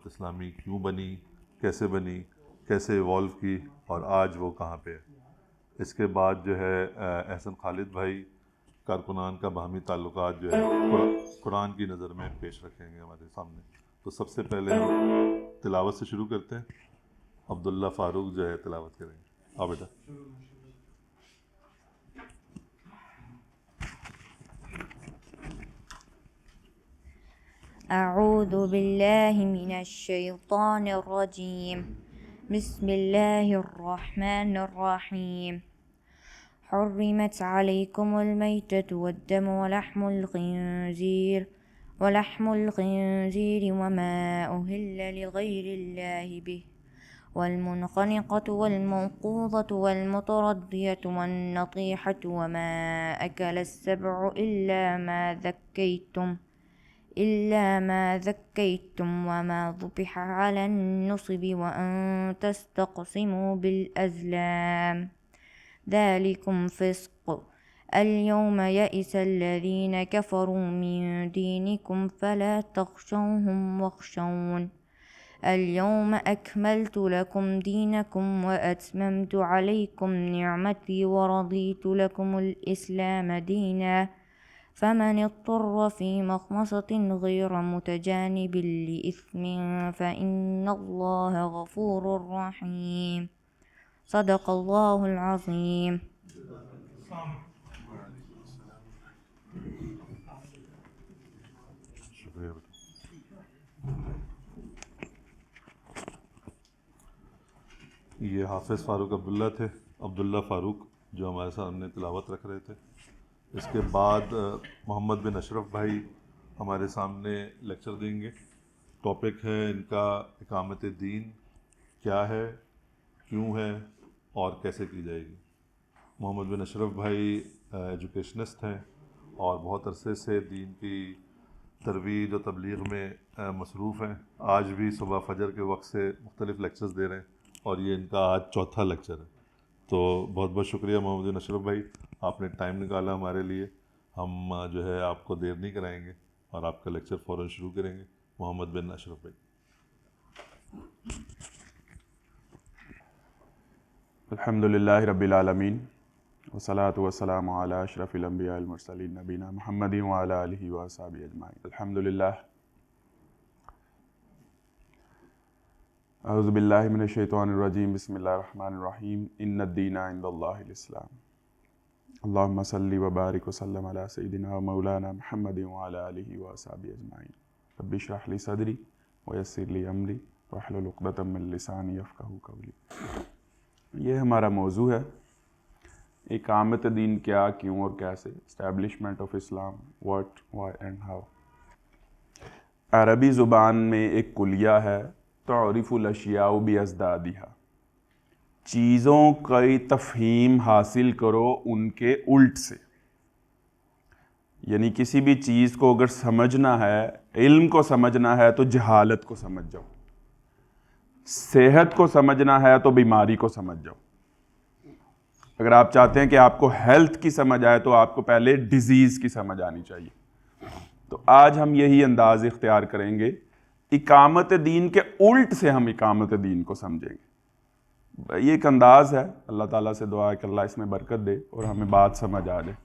جماعت اسلامی کیوں بنی، کیسے ایوالو کی اور آج وہ کہاں پہ ہے۔ اس کے بعد جو ہے احسن خالد بھائی کارکنان کا باہمی تعلقات جو ہے قرآن کی نظر میں پیش رکھیں گے ہمارے سامنے۔ تو سب سے پہلے ہم تلاوت سے شروع کرتے ہیں۔ عبداللہ فاروق جو ہے تلاوت کریں گے۔ بیٹا اعوذ باللہ من الشیطان الرجیم، بسم اللہ الرحمن الرحیم۔ حرمت علیکم المیتۃ والدم ولحم الخنزیر وما أهل لغیر اللہ به والمنخنقة والموقوذة والمتردية والنطيحة وما أكل السبع إلا ما ذكيتم وما ذبح على النصب وأن تستقسموا بالأزلام ذلكم فسق۔ اليوم يئس الذين كفروا من دينكم فلا تخشوهم واخشون اليوم أكملت لكم دينكم وأتممت عليكم نعمتي ورضيت لكم الإسلام دينا فمن اضطر في مخمصة غير متجانب لإثم فإن الله غفور رحيم۔ صدق اللہ العظیم۔ شکریہ بیٹا۔ یہ حافظ فاروق عبداللہ فاروق جو ہمارے سامنے تلاوت رکھ رہے تھے۔ اس کے بعد محمد بن اشرف بھائی ہمارے سامنے لیکچر دیں گے۔ ٹاپک ہے ان کا اقامت دین کیا ہے، کیوں ہے اور کیسے کی جائے گی۔ محمد بن اشرف بھائی ایجوکیشنسٹ ہیں اور بہت عرصے سے دین کی ترویج و تبلیغ میں مصروف ہیں۔ آج بھی صبح فجر کے وقت سے مختلف لیکچرز دے رہے ہیں اور یہ ان کا آج چوتھا لیکچر ہے۔ تو بہت بہت شکریہ محمد بن اشرف بھائی، آپ نے ٹائم نکالا ہمارے لیے۔ ہم جو ہے آپ کو دیر نہیں کرائیں گے اور آپ کا لیکچر فوراً شروع کریں گے۔ محمد بن اشرف بھائی۔ الحمدللہ رب العالمین والصلاة والسلام علی اشرف الانبیاء المرسلین نبینا محمد وعلی آلہ وصحبہ اجمعین۔ الحمدللہ۔ اعوذ باللہ من الشیطان الرجیم، بسم اللہ الرحمن الرحیم۔ ان الدین عند اللہ الاسلام۔ اللہم صلی وبارک وسلم علی سیدنا و مولانا محمد وعلی آلہ وصحبہ اجمعین۔ رب اشرح لی صدری ویسر لی امری واحلل عقدۃ من لسانی یفقہوا قولی۔ یہ ہمارا موضوع ہے، اقامت دین کیا، کیوں اور کیسے، establishment of Islam, what, why and how. عربی زبان میں ایک کلیہ ہے، تعرف الاشیاء بازدادها، چیزوں کی تفہیم حاصل کرو ان کے الٹ سے۔ یعنی کسی بھی چیز کو اگر سمجھنا ہے، علم کو سمجھنا ہے تو جہالت کو سمجھ جاؤ، صحت کو سمجھنا ہے تو بیماری کو سمجھ جاؤ۔ اگر آپ چاہتے ہیں کہ آپ کو ہیلتھ کی سمجھ آئے تو آپ کو پہلے ڈیزیز کی سمجھ آنی چاہیے۔ تو آج ہم یہی انداز اختیار کریں گے، اقامت دین کے الٹ سے ہم اقامت دین کو سمجھیں گے۔ یہ ایک انداز ہے، اللہ تعالیٰ سے دعا ہے کہ اللہ اس میں برکت دے اور ہمیں بات سمجھ آ جائے۔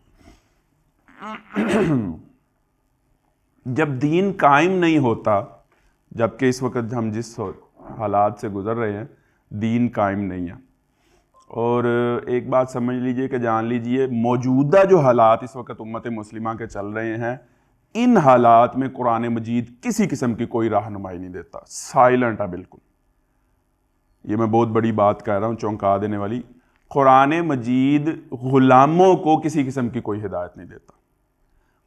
جب دین قائم نہیں ہوتا، جبکہ اس وقت ہم جس حالات سے گزر رہے ہیں، دین قائم نہیں ہے۔ اور ایک بات سمجھ لیجئے کہ جان لیجئے، موجودہ جو حالات اس وقت امت مسلمہ کے چل رہے ہیں، ان حالات میں قرآن مجید کسی قسم کی کوئی رہنمائی نہیں دیتا، سائلنٹ ہے بالکل۔ یہ میں بہت بڑی بات کہہ رہا ہوں، چونکا دینے والی۔ قرآن مجید غلاموں کو کسی قسم کی کوئی ہدایت نہیں دیتا۔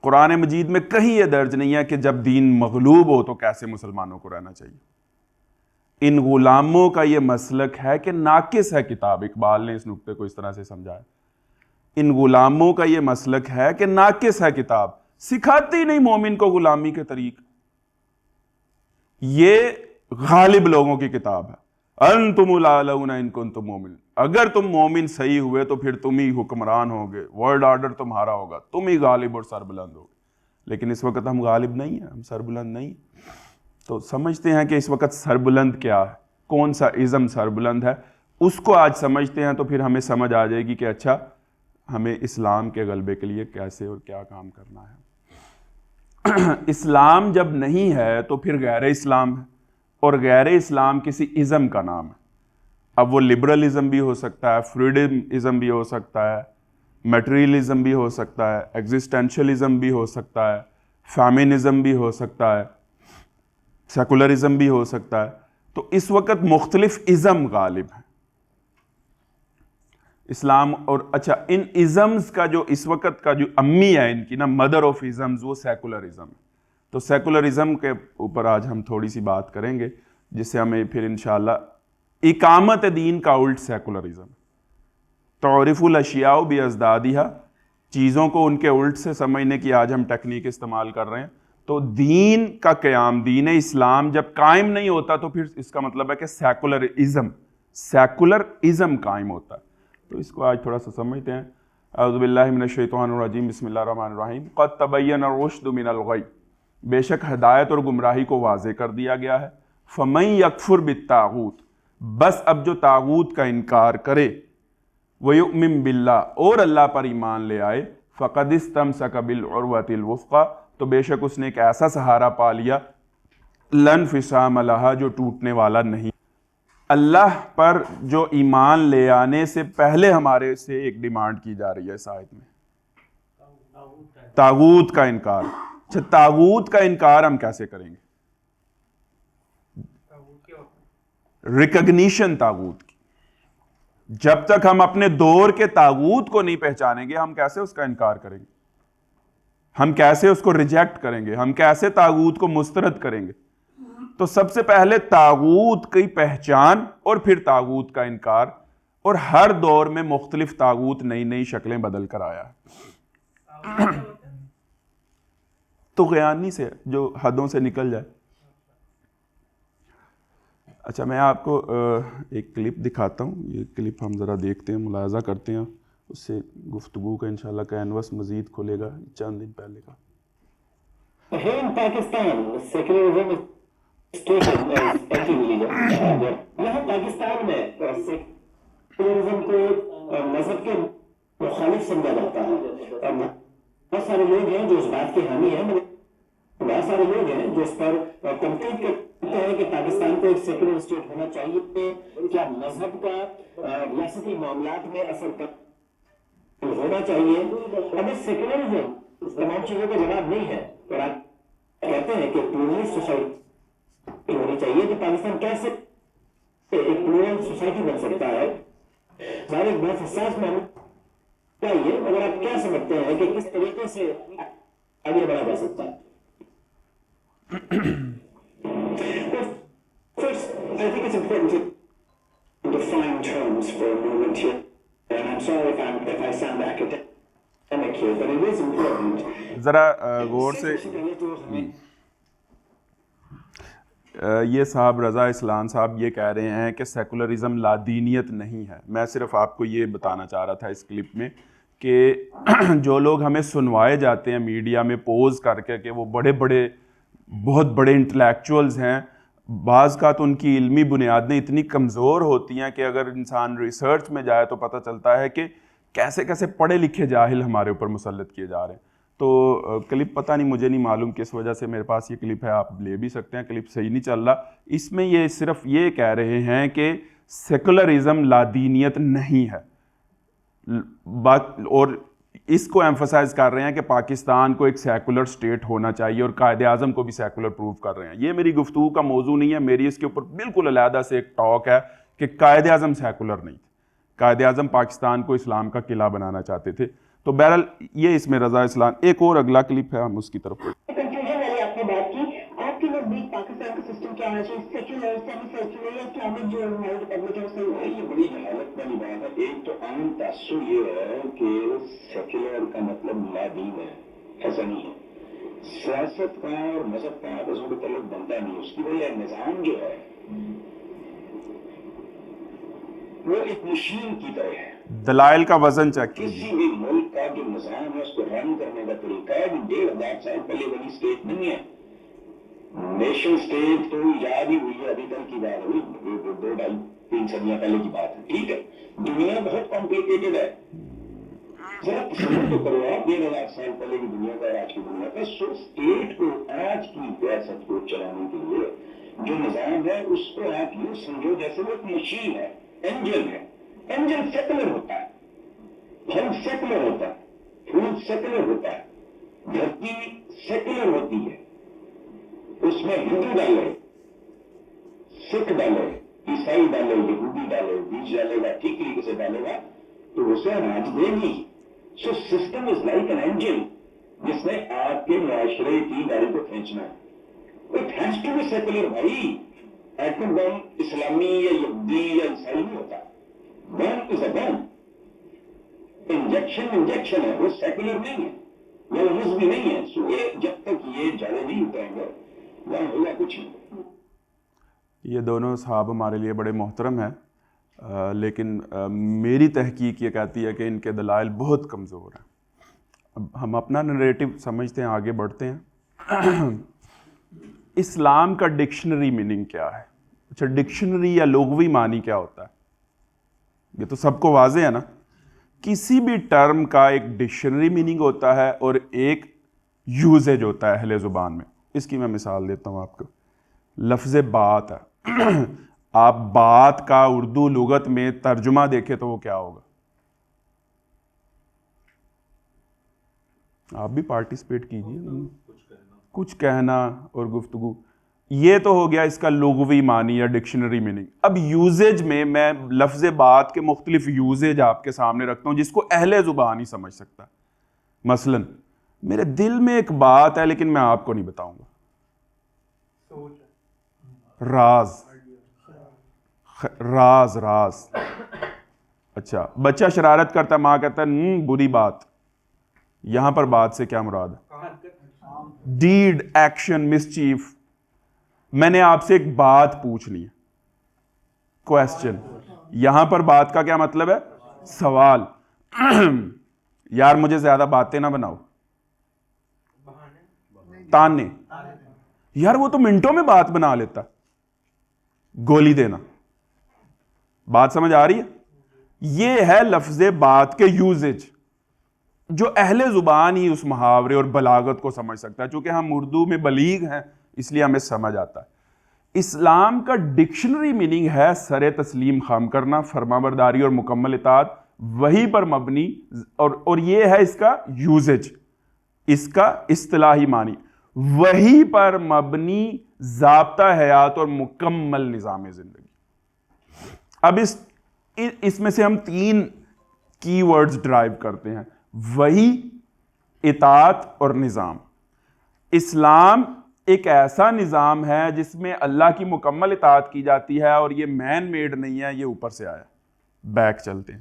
قرآن مجید میں کہیں یہ درج نہیں ہے کہ جب دین مغلوب ہو تو کیسے مسلمانوں کو رہنا چاہیے۔ ان غلاموں کا یہ مسلک ہے کہ ناقص ہے کتاب، اقبال نے اس نکتے کو اس طرح سے سمجھایا۔ ان غلاموں کا یہ مسلک ہے کہ ناقص ہے کتاب، سکھاتی نہیں مومن کو غلامی کے طریق۔ یہ غالب لوگوں کی کتاب ہے۔ انتم الاعلون ان کنتم مومن، اگر تم مومن صحیح ہوئے تو پھر تم ہی حکمران ہوگے، ورلڈ آرڈر تمہارا ہوگا، تم ہی غالب اور سربلند ہوگے۔ لیکن اس وقت ہم غالب نہیں ہیں، ہم سربلند نہیں۔ تو سمجھتے ہیں کہ اس وقت سربلند کیا ہے, کون سا ازم سربلند ہے, اس کو آج سمجھتے ہیں تو پھر ہمیں سمجھ آ جائے گی کہ اچھا ہمیں اسلام کے غلبے کے لیے کیسے اور کیا کام کرنا ہے. اسلام جب نہیں ہے تو پھر غیر اسلام ہے, اور غیر اسلام کسی ازم کا نام ہے. اب وہ لبرلزم بھی ہو سکتا ہے, فریڈم بھی ہو سکتا ہے, میٹریلزم بھی ہو سکتا ہے, ایگزسٹینشلزم بھی ہو سکتا ہے, فیمنزم بھی ہو سکتا ہے, سیکولرزم بھی ہو سکتا ہے. تو اس وقت مختلف ازم غالب ہیں اسلام. اور اچھا ان ازمز کا جو اس وقت کا جو امی ہے ان کی نا, مدر آف ازمز, وہ سیکولرزم ہے. تو سیکولرزم کے اوپر آج ہم تھوڑی سی بات کریں گے, جس سے ہمیں پھر انشاءاللہ اقامت دین کا الٹ سیکولرزم, تعرف الاشیاء بازدادها, چیزوں کو ان کے الٹ سے سمجھنے کی آج ہم ٹیکنیک استعمال کر رہے ہیں. تو دین کا قیام, دین اسلام جب قائم نہیں ہوتا تو پھر اس کا مطلب ہے کہ سیکولرزم قائم ہوتا ہے. تو اس کو آج تھوڑا سا سمجھتے ہیں. اعوذ باللہ من الشیطان الرجیم, بسم اللہ الرحمن الرحیم. قد تبین الرشد من الغی, بے شک ہدایت اور گمراہی کو واضح کر دیا گیا ہے. فمن یکفر بالطاغوت, بس اب جو طاغوت کا انکار کرے, ویؤمن باللہ, اور اللہ پر ایمان لے آئے, فقد استمسک بالعروۃ الوثقی, تو بے شک اس نے ایک ایسا سہارا پا لیا, لا انفصام لہا, جو ٹوٹنے والا نہیں. اللہ پر جو ایمان لے آنے سے پہلے ہمارے سے ایک ڈیمانڈ کی جا رہی ہے اس آیت میں, طاغوت کا انکار. اچھا طاغوت کا انکار ہم کیسے کریں گے؟ ریکگنیشن طاغوت کی. جب تک ہم اپنے دور کے طاغوت کو نہیں پہچانیں گے, ہم کیسے اس کا انکار کریں گے؟ ہم کیسے اس کو ریجیکٹ کریں گے؟ ہم کیسے طاغوت کو مسترد کریں گے؟ تو سب سے پہلے طاغوت کی پہچان اور پھر طاغوت کا انکار. اور ہر دور میں مختلف طاغوت نئی نئی شکلیں بدل کر آیا ہے. تو غیانی سے جو حدوں سے نکل جائے. اچھا میں آپ کو ایک کلپ دکھاتا ہوں, یہ کلپ ہم ذرا دیکھتے ہیں, ملاحظہ کرتے ہیں, اس سے گفتگو کا انشاءاللہ کینوس مزید کھلے گا. چند دن پہلے کا. پاکستان یہاں پاکستان میں سیکولرزم کو مذہب کے مخالف سمجھا جاتا ہے. بہت سارے لوگ ہیں جو اس بات کے حامی ہیں, بہت سارے لوگ ہیں جو اس پر تنقید کرتے ہیں کہ پاکستان کو ایک سیکولر اسٹیٹ ہونا چاہیے. کیا مذہب کا ریاستی معاملات میں اثر ہونا چاہیے؟ اگر سیکولرزم تمام چیزوں کا جواب نہیں ہے اور آپ کہتے ہیں کہ پلورلسٹ سوسائٹی ہونی چاہیے, تو پاکستان کیسے ایک پلورل سوسائٹی بن سکتا ہے؟ ہمارے ایک بہت حساس معاملہ یہ, اگر آپ کیا سمجھتے ہیں کہ کس طریقے سے آگے بڑھا جا سکتا ہے؟ First, I think it's important to define terms for a moment here. And I'm sorry if I sound academic here, but it is important. ذرا غور سے, یہ صاحب رضا اسلام صاحب یہ کہہ رہے ہیں کہ سیکولرزم لادینیت نہیں ہے. میں صرف آپ کو یہ بتانا چاہ رہا تھا اس کلپ میں کہ جو لوگ ہمیں سنوائے جاتے ہیں میڈیا میں پوز کر کے کہ وہ بہت بڑے انٹلیکچوئلز ہیں, بعض کا تو ان کی علمی بنیادیں اتنی کمزور ہوتی ہیں کہ اگر انسان ریسرچ میں جائے تو پتہ چلتا ہے کہ کیسے کیسے پڑھے لکھے جاہل ہمارے اوپر مسلط کیے جا رہے ہیں. تو کلپ پتہ نہیں, مجھے نہیں معلوم کس وجہ سے میرے پاس یہ کلپ ہے, آپ لے بھی سکتے ہیں, کلپ صحیح نہیں چل رہا. اس میں یہ صرف یہ کہہ رہے ہیں کہ سیکولرزم لادینیت نہیں ہے, اور اس کو ایمفسائز کر رہے ہیں کہ پاکستان کو ایک سیکولر سٹیٹ ہونا چاہیے, اور قائد اعظم کو بھی سیکولر پروو کر رہے ہیں. یہ میری گفتگو کا موضوع نہیں ہے, میری اس کے اوپر بالکل علیحدہ سے ایک ٹاک ہے کہ قائد اعظم سیکولر نہیں تھے. قائد اعظم پاکستان کو اسلام کا قلعہ بنانا چاہتے تھے. تو بہرحال یہ اس میں رضا اسلام. ایک اور اگلا کلپ ہے, ہم اس کی طرف کنفیوژن والی آپ نے بات کی. آپ کے نزدیک پاکستان کا سسٹم کیا ہونا چاہیے, سیکولر, سیمی سیکولر یا اسلامک جو ہمارے ریپبلکن سے؟ یہ بڑی حالت والی بات ہے. ایک تو عام تاثر یہ ہے کہ سیکولر کا مطلب لادین ہے, ایسا نہیں ہے. سیاست کا اور مذہب کا آپس میں تعلق بنتا نہیں. اس کی وجہ نظام جو ہے وہ ایک مشین کی طرح ہے. دلائل کا وزن چیک کیجیے. کسی بھی ملک کا جو نظام ہے اس کو رن کرنے کا طریقہ ہے کہ 150 سال پہلے بنی اسٹیٹ نہیں ہے. نیشن اسٹیٹ تو ایجاد ہی ہوئی ہے, ابھی تک کی بات ہوئی, 2-2.5-3 صدیاں پہلے کی بات ہے, ٹھیک ہے. دنیا بہت کمپلیکیٹڈ ہے, ذرا تصور تو کرو آپ 1,000 سال پہلے کی دنیا کا اور آج کی دنیا کا. سو اسٹیٹ کو آج کی ریاست کو چلانے کے لیے جو نظام ہے اس کو آپ یوں سمجھو جیسے وہ ایک مشین ہے, انجن ہے. انجن سیکولر ہوتا ہے, پھل سیکولر ہوتا ہے, پھول سیکولر ہوتا ہے, دھرتی سیکولر ہوتی ہے. اس میں ہندو ڈالے, سکھ ڈالے, عیسائی ڈالے, یہودی ڈالے, بیج ڈالے گا, ٹھیک طریقے سے ڈالے گا تو اسے اناج دے گی. So system is like an engine جس نے آپ کے معاشرے کی گاڑی کو کھینچنا ہے. It has to be secular بھائی. ایٹم بم اسلامی یا یہودی یا عیسائی نہیں ہوتا. بم از اے بم. انجیکشن ہے, وہ سیکولر نہیں ہے, وہ مذہبی نہیں ہے. سو یہ جب تک یہ جڑے نہیں اتریں گے وہاں ہوگا کچھ نہیں. یہ دونوں صحاب ہمارے لیے بڑے محترم ہیں, لیکن میری تحقیق یہ کہتی ہے کہ ان کے دلائل بہت کمزور ہیں. اب ہم اپنا نریٹو سمجھتے ہیں, آگے بڑھتے ہیں. اسلام کا ڈکشنری میننگ کیا ہے؟ اچھا, ڈکشنری یا لغوی معنی کیا ہوتا ہے؟ یہ تو سب کو واضح ہے نا. کسی بھی ٹرم کا ایک ڈکشنری میننگ ہوتا ہے اور ایک یوزیج ہوتا ہے اہل زبان میں. اس کی میں مثال دیتا ہوں آپ کو. لفظ بات ہے, آپ بات کا اردو لغت میں ترجمہ دیکھیں تو وہ کیا ہوگا؟ آپ بھی پارٹیسپیٹ کیجیے. کچھ کہنا اور گفتگو, یہ تو ہو گیا اس کا لغوی معنی یا ڈکشنری میننگ. اب یوزیج میں لفظ بات کے مختلف یوزیج آپ کے سامنے رکھتا ہوں جس کو اہل زبان ہی سمجھ سکتا ہے. مثلا میرے دل میں ایک بات ہے لیکن میں آپ کو نہیں بتاؤں گا. راز. اچھا, بچہ شرارت کرتا ہے, ماں کہتا ہے بری بات. یہاں پر بات سے کیا مراد ہے؟ Deed, action, mischief. میں نے آپ سے ایک بات پوچھنی ہے, کویسچن. یہاں پر بات کا کیا مطلب ہے؟ سوال. یار مجھے زیادہ باتیں نہ بناؤ, تانے. یار وہ تو منٹوں میں بات بنا لیتا. گولی دینا. بات سمجھ آ رہی ہے؟ یہ ہے لفظ بات کے یوزیج جو اہل زبان ہی اس محاورے اور بلاغت کو سمجھ سکتا ہے. چونکہ ہم اردو میں بلیغ ہیں اس لیے ہمیں سمجھ آتا ہے. اسلام کا ڈکشنری میننگ ہے سر تسلیم خم کرنا, فرما برداری اور مکمل اطاعت, وہی پر مبنی. اور یہ ہے اس کا یوزیج, اس کا اصطلاحی معنی, وہی پر مبنی ضابطہ حیات اور مکمل نظام زندگی. اب اس میں سے ہم 3 کی ورڈز ڈرائیو کرتے ہیں, وہی, اطاعت اور نظام. اسلام ایک ایسا نظام ہے جس میں اللہ کی مکمل اطاعت کی جاتی ہے, اور یہ مین میڈ نہیں ہے, یہ اوپر سے آیا. بیک چلتے ہیں.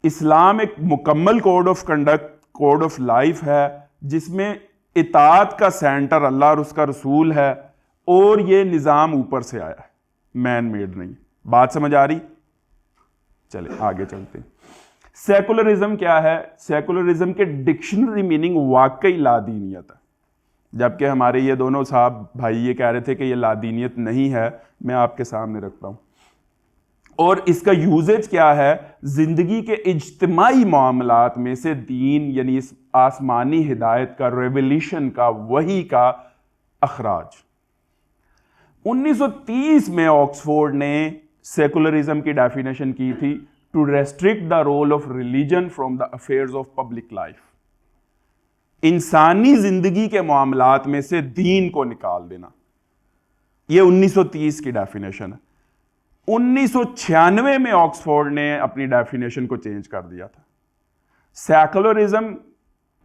اسلام ایک مکمل code of conduct, code of life ہے جس میں اطاعت کا سینٹر اللہ اور اس کا رسول ہے, اور یہ نظام اوپر سے آیا ہے, مین میڈ نہیں. بات سمجھ آ رہی؟ چلے آگے چلتے ہیں. سیکولرزم کیا ہے؟ سیکولرزم کے ڈکشنری میننگ واقعی لادینیت ہے, جبکہ ہمارے یہ دونوں صاحب بھائی یہ کہہ رہے تھے کہ یہ لادینیت نہیں ہے. میں آپ کے سامنے رکھتا ہوں. اور اس کا یوزیج کیا ہے؟ زندگی کے اجتماعی معاملات میں سے دین یعنی اس آسمانی ہدایت کا, ریولیشن کا, وحی کا اخراج. 1930 میں آکسفورڈ نے سیکولرزم کی ڈیفینیشن کی تھی, to restrict the role of religion from the affairs of public life. انسانی زندگی کے معاملات میں سے دین کو نکال دینا. یہ 1930 کی ڈیفینیشن ہے. 1996 میں آکسفورڈ نے اپنی ڈیفینیشن کو چینج کر دیا تھا. Secularism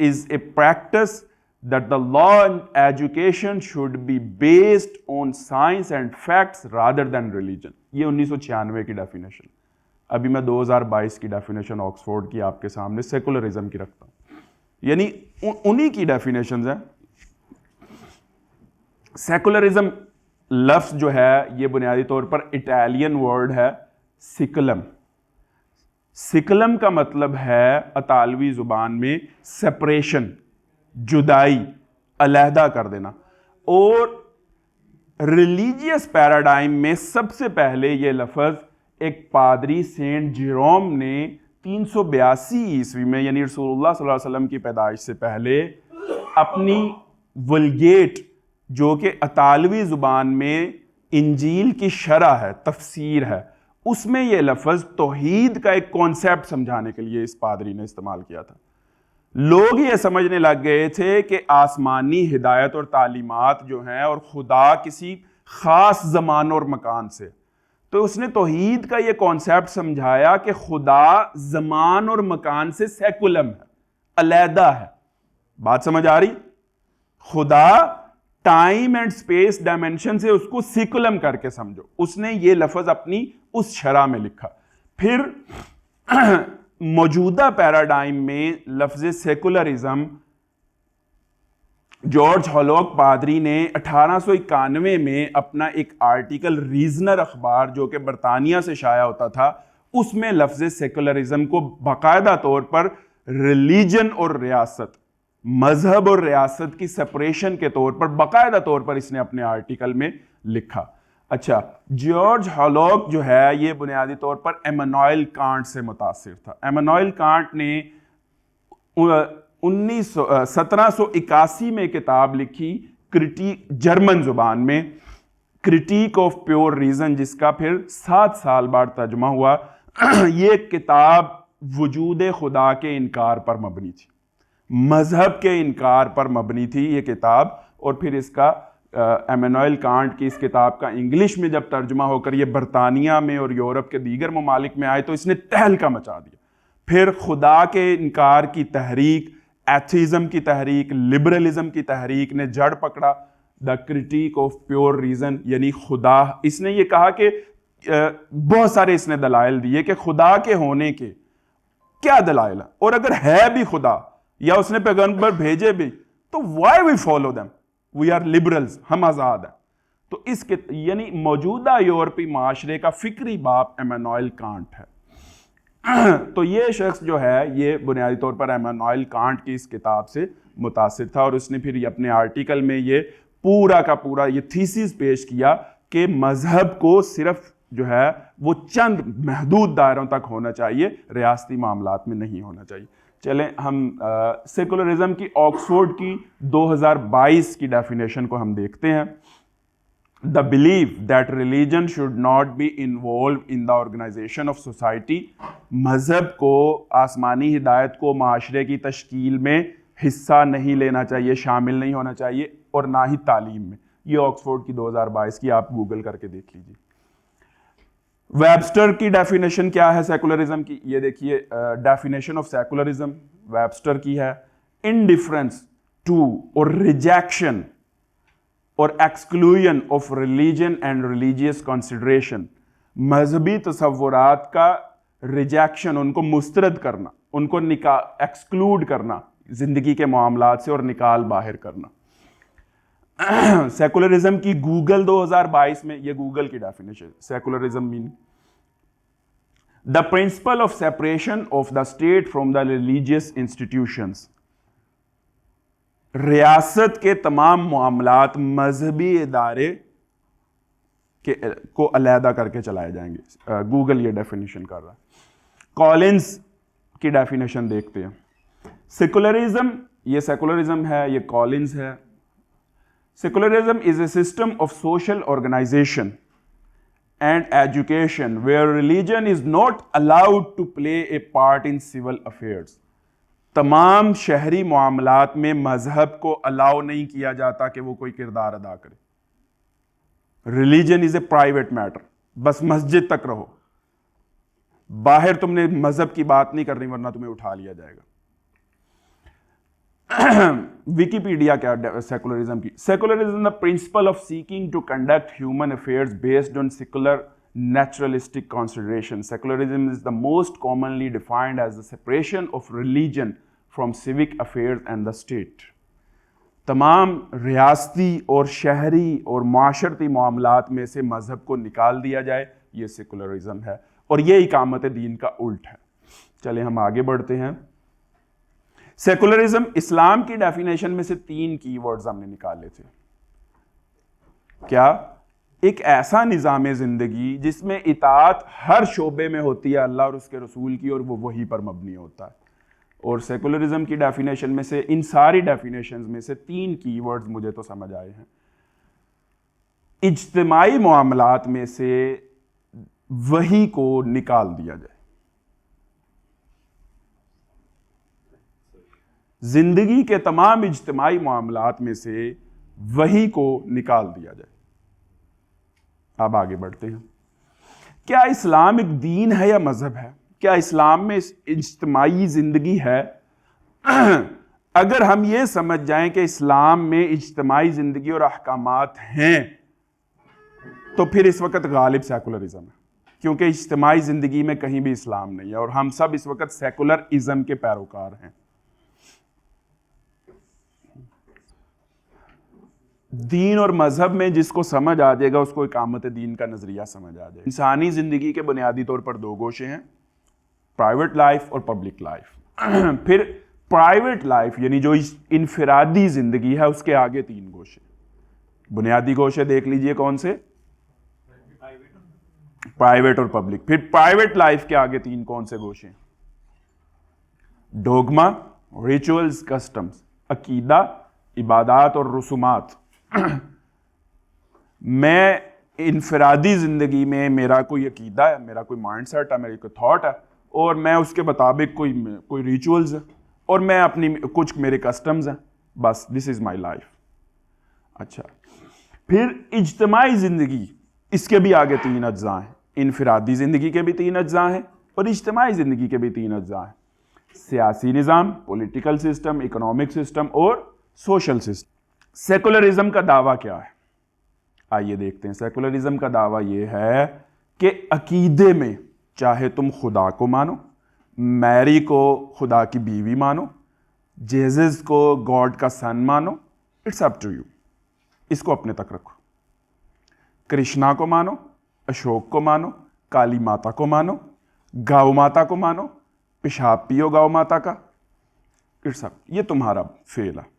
is a practice that the law and education should be based on science and facts rather than religion. یہ 1996 کی ڈیفینیشن. ابھی میں 2022 کی ڈیفینیشن آکسفورڈ کی آپ کے سامنے سیکولرزم کی رکھتا ہوں, یعنی انہی کی ڈیفینیشنز ہیں. سیکولرزم لفظ جو ہے یہ بنیادی طور پر اٹالین ورڈ ہے سیکولم. سیکولم کا مطلب ہے اطالوی زبان میں سپریشن, جدائی, علیحدہ کر دینا. اور ریلیجیس پیراڈائم میں سب سے پہلے یہ لفظ ایک پادری سینٹ جیروم نے 382 عیسوی میں یعنی رسول اللہ صلی اللہ علیہ وسلم کی پیدائش سے پہلے اپنی ولگیٹ جو کہ اطالوی زبان میں انجیل کی شرح ہے، تفسیر ہے، اس میں یہ لفظ توحید کا ایک کانسیپٹ سمجھانے کے لیے اس پادری نے استعمال کیا تھا۔ لوگ یہ سمجھنے لگ گئے تھے کہ آسمانی ہدایت اور تعلیمات جو ہیں اور خدا کسی خاص زمان اور مکان سے، تو اس نے توحید کا یہ کانسیپٹ سمجھایا کہ خدا زمان اور مکان سے سیکولم ہے، علیحدہ ہے۔ بات سمجھ آ رہی؟ خدا ٹائم اینڈ سپیس ڈائمینشن سے اس کو سیکولم کر کے سمجھو۔ اس نے یہ لفظ اپنی اس شرح میں لکھا۔ پھر موجودہ پیراڈائم میں لفظ سیکولرزم جارج ہالوک پادری نے 1891 میں اپنا ایک آرٹیکل ریزنر اخبار جو کہ برطانیہ سے شائع ہوتا تھا، اس میں لفظ سیکولرزم کو باقاعدہ طور پر ریلیجن اور ریاست، مذہب اور ریاست کی سپریشن کے طور پر باقاعدہ طور پر اس نے اپنے آرٹیکل میں لکھا۔ اچھا، جارج ہالوک جو ہے یہ بنیادی طور پر ایمانوئل کانٹ سے متاثر تھا۔ ایمانوئل کانٹ نے 1781 میں کتاب لکھی جرمن زبان میں، کرٹیک آف پیور ریزن، جس کا پھر 7 سال بعد ترجمہ ہوا۔ یہ کتاب وجود خدا کے انکار پر مبنی تھی، مذہب کے انکار پر مبنی تھی یہ کتاب، اور پھر اس کا ایمانوئل کانٹ کی اس کتاب کا انگلش میں جب ترجمہ ہو کر یہ برطانیہ میں اور یورپ کے دیگر ممالک میں آئے تو اس نے تہلکہ مچا دیا۔ پھر خدا کے انکار کی تحریک، ایتھیزم کی تحریک، لبرلزم کی تحریک نے جڑ پکڑا۔ دا کرٹیک آف پیور ریزن یعنی خدا، اس نے یہ کہا کہ بہت سارے اس نے دلائل دیے کہ خدا کے ہونے کے کیا دلائل ہیں، اور اگر ہے بھی خدا یا اس نے پیغمبر بھیجے بھی تو why we follow them, we are liberals, ہم آزاد ہیں۔ تو اس کے یعنی موجودہ یورپی معاشرے کا فکری باپ ایمانوئل کانٹ ہے۔ تو یہ شخص جو ہے یہ بنیادی طور پر ایمانوئل کانٹ کی اس کتاب سے متاثر تھا، اور اس نے پھر اپنے آرٹیکل میں یہ پورا کا پورا یہ تھیسس پیش کیا کہ مذہب کو صرف جو ہے وہ چند محدود دائروں تک ہونا چاہیے، ریاستی معاملات میں نہیں ہونا چاہیے۔ چلیں ہم سیکولرزم کی آکسفورڈ کی 2022 کی ڈیفینیشن کو ہم دیکھتے ہیں۔ The belief that religion should not be involved in the organization of society، مذہب کو، آسمانی ہدایت کو معاشرے کی تشکیل میں حصہ نہیں لینا چاہیے، شامل نہیں ہونا چاہیے، اور نہ ہی تعلیم میں۔ یہ آکسفورڈ کی 2022 کی آپ گوگل کر کے دیکھ لیجیے۔ ویبسٹر کی ڈیفینیشن کیا ہے سیکولرزم کی؟ یہ دیکھیے ڈیفینیشن آف سیکولرزم ویبسٹر کی ہے، انڈیفرنس ٹو اور ریجیکشن اور exclusion of religion and religious consideration, مذہبی تصورات کا ریجیکشن، ان کو مسترد کرنا، ان کو ایکسکلوڈ کرنا زندگی کے معاملات سے اور نکال باہر کرنا۔ سیکولرزم کی گوگل 2022 میں یہ گوگل کی definition, secularism mean the principle of separation of the state from the religious institutions, ریاست کے تمام معاملات مذہبی ادارے کو علیحدہ کر کے چلائے جائیں گے۔ گوگل یہ ڈیفینیشن کر رہا ہے۔ کالنز کی ڈیفینیشن دیکھتے ہیں۔ سیکولرزم، یہ سیکولرزم ہے، یہ کالنز ہے۔ Secularism is a system of social organization and education where religion is not allowed to play a part in civil affairs۔ تمام شہری معاملات میں مذہب کو الاؤ نہیں کیا جاتا کہ وہ کوئی کردار ادا کرے۔ Religion is a private matter، بس مسجد تک رہو، باہر تم نے مذہب کی بات نہیں کرنی ورنہ تمہیں اٹھا لیا جائے گا۔ ویکیپیڈیا کیا سیکولرزم کی؟ Secularism the principle of seeking to conduct human affairs based on secular naturalistic consideration. Secularism is the most commonly defined as the separation of religion from civic affairs and the state. تمام ریاستی اور شہری اور معاشرتی معاملات میں سے مذہب کو نکال دیا جائے، یہ سیکولرزم ہے، اور یہ اقامت دین کا الٹ ہے۔ چلیں ہم آگے بڑھتے ہیں۔ سیکولرزم، اسلام کی ڈیفینیشن میں سے 3 کی ورڈز ہم نے نکالے تھے۔ کیا؟ ایک ایسا نظام زندگی جس میں اطاعت ہر شعبے میں ہوتی ہے اللہ اور اس کے رسول کی، اور وہ وہی پر مبنی ہوتا ہے. اور سیکولرزم کی ڈیفینیشن میں سے، ان ساری ڈیفینیشنز میں سے 3 کی ورڈز مجھے تو سمجھ آئے ہیں. اجتماعی معاملات میں سے وحی کو نکال دیا جائے، زندگی کے تمام اجتماعی معاملات میں سے وحی کو نکال دیا جائے. اب آگے بڑھتے ہیں. کیا اسلام ایک دین ہے یا مذہب ہے؟ کیا اسلام میں اجتماعی زندگی ہے؟ اگر ہم یہ سمجھ جائیں کہ اسلام میں اجتماعی زندگی اور احکامات ہیں تو پھر اس وقت غالب سیکولرزم ہے، کیونکہ اجتماعی زندگی میں کہیں بھی اسلام نہیں ہے، اور ہم سب اس وقت سیکولرزم کے پیروکار ہیں. دین اور مذہب میں جس کو سمجھ آ جائے گا اس کو اقامت دین کا نظریہ سمجھ آ جائے گا. انسانی زندگی کے بنیادی طور پر 2 گوشے ہیں، پرائیویٹ لائف اور پبلک لائف. پھر پرائیویٹ لائف یعنی جو انفرادی زندگی ہے اس کے آگے 3 گوشے. بنیادی گوشے دیکھ لیجئے کون سے؟ پرائیویٹ اور پبلک. پھر پرائیویٹ لائف کے آگے 3 کون سے گوشے؟ ڈوگما، ریچولز، کسٹمز، عقیدہ، عبادات اور رسومات. میں انفرادی زندگی میں میرا کوئی عقیدہ ہے، میرا کوئی مائنڈ سیٹ ہے، میری کوئی تھاٹ ہے، اور میں اس کے مطابق کوئی ریچولز ہے، اور میں اپنی کچھ میرے کسٹمز ہیں، بس دس از مائی لائف. اچھا، پھر اجتماعی زندگی، اس کے بھی آگے 3 اجزاء ہیں. انفرادی زندگی کے بھی 3 اجزاء ہیں اور اجتماعی زندگی کے بھی 3 اجزاء ہیں. سیاسی نظام، پولیٹیکل سسٹم، اکنامک سسٹم اور سوشل سسٹم. سیکولرزم کا دعویٰ کیا ہے؟ آئیے دیکھتے ہیں. سیکولرزم کا دعویٰ یہ ہے کہ عقیدے میں چاہے تم خدا کو مانو، میری کو خدا کی بیوی مانو، جیزس کو گاڈ کا سن مانو، اٹس اپ ٹو یو، اس کو اپنے تک رکھو. کرشنا کو مانو، اشوک کو مانو، کالی ماتا کو مانو، گاؤ ماتا کو مانو، پیشاب پیو گاؤ ماتا کا، اٹس اپ، یہ تمہارا فیل ہے.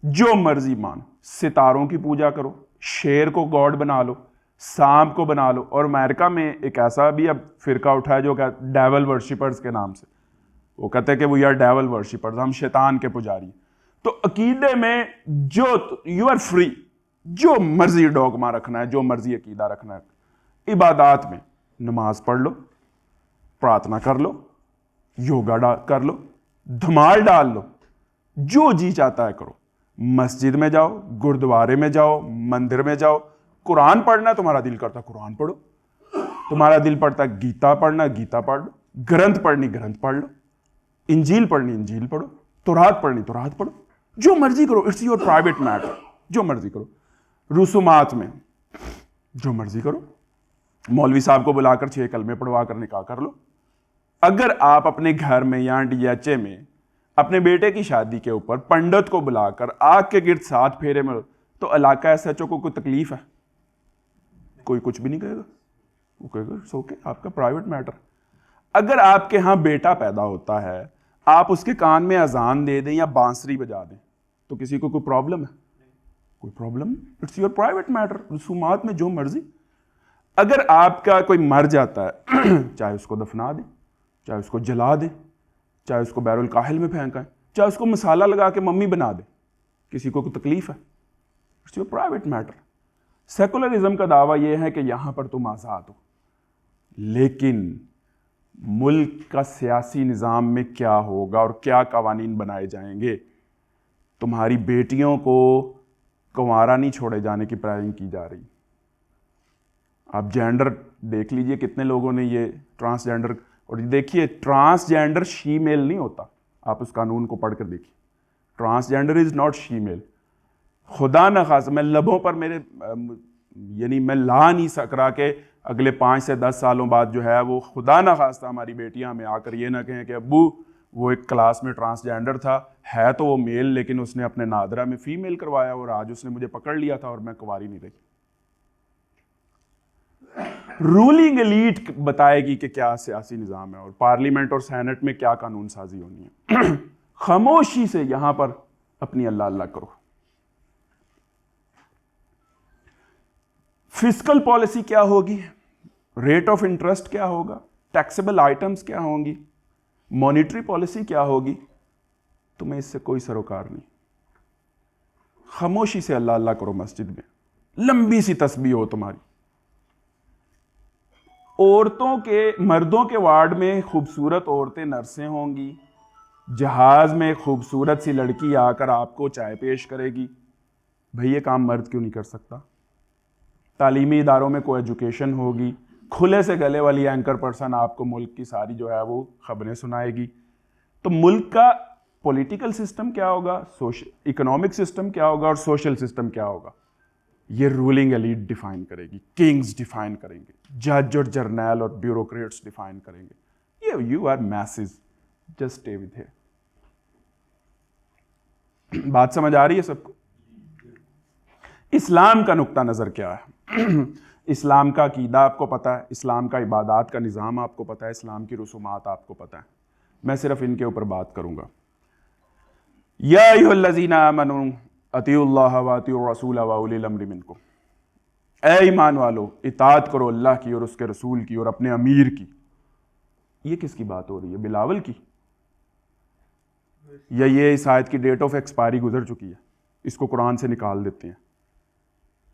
جو مرضی مانو، ستاروں کی پوجا کرو، شیر کو گاڈ بنا لو، سانپ کو بنا لو. اور امریکہ میں ایک ایسا بھی اب فرقہ اٹھا ہے جو کہ ڈیول ورشپرز کے نام سے، وہ کہتے ہیں کہ وی آر ڈیول ورشپرز، ہم شیطان کے پجاری. تو عقیدے میں جو یو آر فری، جو مرضی ڈوگما رکھنا ہے، جو مرضی عقیدہ رکھنا ہے. عبادات میں نماز پڑھ لو، پرارتھنا کر لو، یوگا کر لو، دھمال ڈال لو، جو جی چاہتا ہے کرو. مسجد میں جاؤ، گردوارے میں جاؤ، مندر میں جاؤ. قرآن پڑھنا ہے، تمہارا دل کرتا قرآن پڑھو، تمہارا دل پڑھتا گیتا پڑھنا گیتا پڑھ لو، گرنتھ پڑھنی گرنتھ پڑھ لو، انجیل پڑھنی انجیل پڑھو، تورات پڑھنی تورات پڑھو، جو مرضی کرو. اٹس یور پرائیویٹ میٹر، جو مرضی کرو. رسومات میں جو مرضی کرو، مولوی صاحب کو بلا کر 6 کلمے پڑھوا کر نکاح کر لو. اگر آپ اپنے گھر میں یا ڈی ایچ اے میں اپنے بیٹے کی شادی کے اوپر پنڈت کو بلا کر آگ کے گرد 7 پھیرے میں، تو علاقہ ایس ایچ او کو کوئی تکلیف ہے؟ کوئی کچھ بھی نہیں کہے گا، وہ کہے گا اٹس اوکے، آپ کا پرائیویٹ میٹر. اگر آپ کے ہاں بیٹا پیدا ہوتا ہے، آپ اس کے کان میں اذان دے دیں یا بانسری بجا دیں تو کسی کو کوئی پرابلم ہے؟ کوئی پرابلم نہیں. It's your private matter. رسومات میں جو مرضی. اگر آپ کا کوئی مر جاتا ہے، چاہے اس کو دفنا دیں، چاہے اس کو جلا دیں، چاہے اس کو بحر الکاہل میں پھینکائیں، چاہے اس کو مسالہ لگا کے ممی بنا دیں، کسی کو کوئی تکلیف ہے؟ It's your private matter. Secularism کا دعویٰ یہ ہے کہ یہاں پر تم آزاد ہو، لیکن ملک کا سیاسی نظام میں کیا ہوگا اور کیا قوانین بنائے جائیں گے. تمہاری بیٹیوں کو کنوارا نہیں چھوڑے جانے کی پلاننگ کی جا رہی. آپ جینڈر دیکھ لیجئے، کتنے لوگوں نے یہ ٹرانسجینڈر، اور دیکھیے ٹرانسجینڈر شی میل نہیں ہوتا. آپ اس قانون کو پڑھ کر دیکھیے، ٹرانسجینڈر از ناٹ شی میل. خدا نخواستہ میں لبوں پر میرے یعنی میں لا نہیں سک رہا کہ اگلے 5 سے 10 سالوں بعد جو ہے وہ خدا نخواستہ ہماری بیٹیاں ہمیں آ کر یہ نہ کہیں کہ ابو وہ ایک کلاس میں ٹرانسجینڈر تھا، ہے تو وہ میل لیکن اس نے اپنے نادرہ میں فیمیل کروایا اور آج اس نے مجھے پکڑ لیا تھا اور میں کنواری نہیں رہی. رولنگ ایلیٹ بتائے گی کہ کیا سیاسی نظام ہے اور پارلیمنٹ اور سینٹ میں کیا قانون سازی ہونی ہے. خاموشی سے یہاں پر اپنی اللہ اللہ کرو. فسکل پالیسی کیا ہوگی, ریٹ آف انٹرسٹ کیا ہوگا, ٹیکسیبل آئٹمس کیا ہوں گی, مانیٹری پالیسی کیا ہوگی, تمہیں اس سے کوئی سروکار نہیں. خاموشی سے اللہ اللہ کرو مسجد میں, لمبی سی تسبیح ہو تمہاری. عورتوں کے, مردوں کے وارڈ میں خوبصورت عورتیں نرسیں ہوں گی, جہاز میں خوبصورت سی لڑکی آ کر آپ کو چائے پیش کرے گی. بھئی یہ کام مرد کیوں نہیں کر سکتا؟ تعلیمی اداروں میں کو ایجوکیشن ہوگی, کھلے سے گلے والی اینکر پرسن آپ کو ملک کی ساری جو ہے وہ خبریں سنائے گی. تو ملک کا پولیٹیکل سسٹم کیا ہوگا, اکنامک سسٹم کیا ہوگا, اور سوشل سسٹم کیا ہوگا, یہ رولنگ ایلیٹ ڈیفائن کرے گی, کنگز ڈیفائن کریں گے, جج اور جرنیل اور بیوروکریٹس ڈیفائن کریں گے. یہ you are messes, just stay with here. بات سمجھ آ رہی ہے سب کو؟ اسلام کا نقطہ نظر کیا ہے؟ اسلام کا عقیدہ آپ کو پتہ ہے, اسلام کا عبادات کا نظام آپ کو پتہ ہے, اسلام کی رسومات آپ کو پتہ ہے. میں صرف ان کے اوپر بات کروں گا. یا ایھا الذین آمنوا اطیعوا اللہ واطیعوا الرسول واولی الامر منکم. اے ایمان والو, اطاعت کرو اللہ کی اور اس کے رسول کی اور اپنے امیر کی. یہ کس کی بات ہو رہی ہے؟ بلاول کی؟ یا یہ اس آیت کی ڈیٹ آف ایکسپائری گزر چکی ہے, اس کو قرآن سے نکال دیتے ہیں؟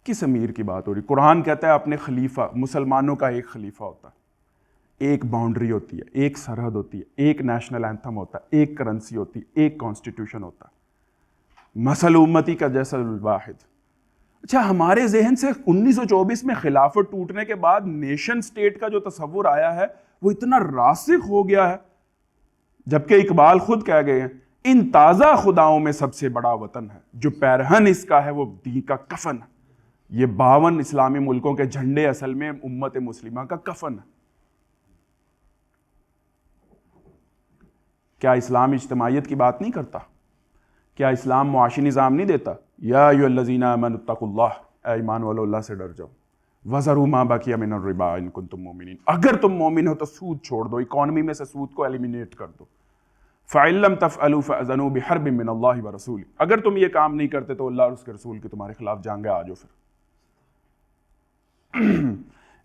کس امیر کی بات ہو رہی؟ قرآن کہتا ہے اپنے خلیفہ, مسلمانوں کا ایک خلیفہ ہوتا ہے, ایک باؤنڈری ہوتی ہے, ایک سرحد ہوتی ہے, ایک نیشنل اینتھم ہوتا ہے, ایک کرنسی ہوتی ہے, ایک کانسٹیٹیوشن ہوتا ہے, مثل امتی کا جیسا الواحد. اچھا, ہمارے ذہن سے 1924 میں خلافت ٹوٹنے کے بعد نیشن سٹیٹ کا جو تصور آیا ہے وہ اتنا راسخ ہو گیا ہے, جبکہ اقبال خود کہہ گئے ہیں ان تازہ خداؤں میں سب سے بڑا وطن ہے, جو پیرہن اس کا ہے وہ دین کا کفن ہے. یہ 52 اسلامی ملکوں کے جھنڈے اصل میں امت مسلمہ کا کفن ہے. کیا اسلام اجتماعیت کی بات نہیں کرتا؟ کیا اسلام معاشی نظام نہیں دیتا؟ یا ایھا الذین آمنوا اتقوا اللہ, اے ایمان والو اللہ سے ڈر جاؤ. وذروا ما بقی من الربا ان کنتم مؤمنین, اگر تم مومن ہو تو سود چھوڑ دو, اکانومی میں سے سود کو ایلیمینیٹ کر دو. فَإِن لَمْ تَفْعَلُوا فَأْذَنُوا بِحَرْبٍ مِّنَ اللَّهِ وَرَسُولِهِ, اگر تم یہ کام نہیں کرتے تو اللہ اور اس کے رسول کی تمہارے خلاف جنگ آ جاؤ. پھر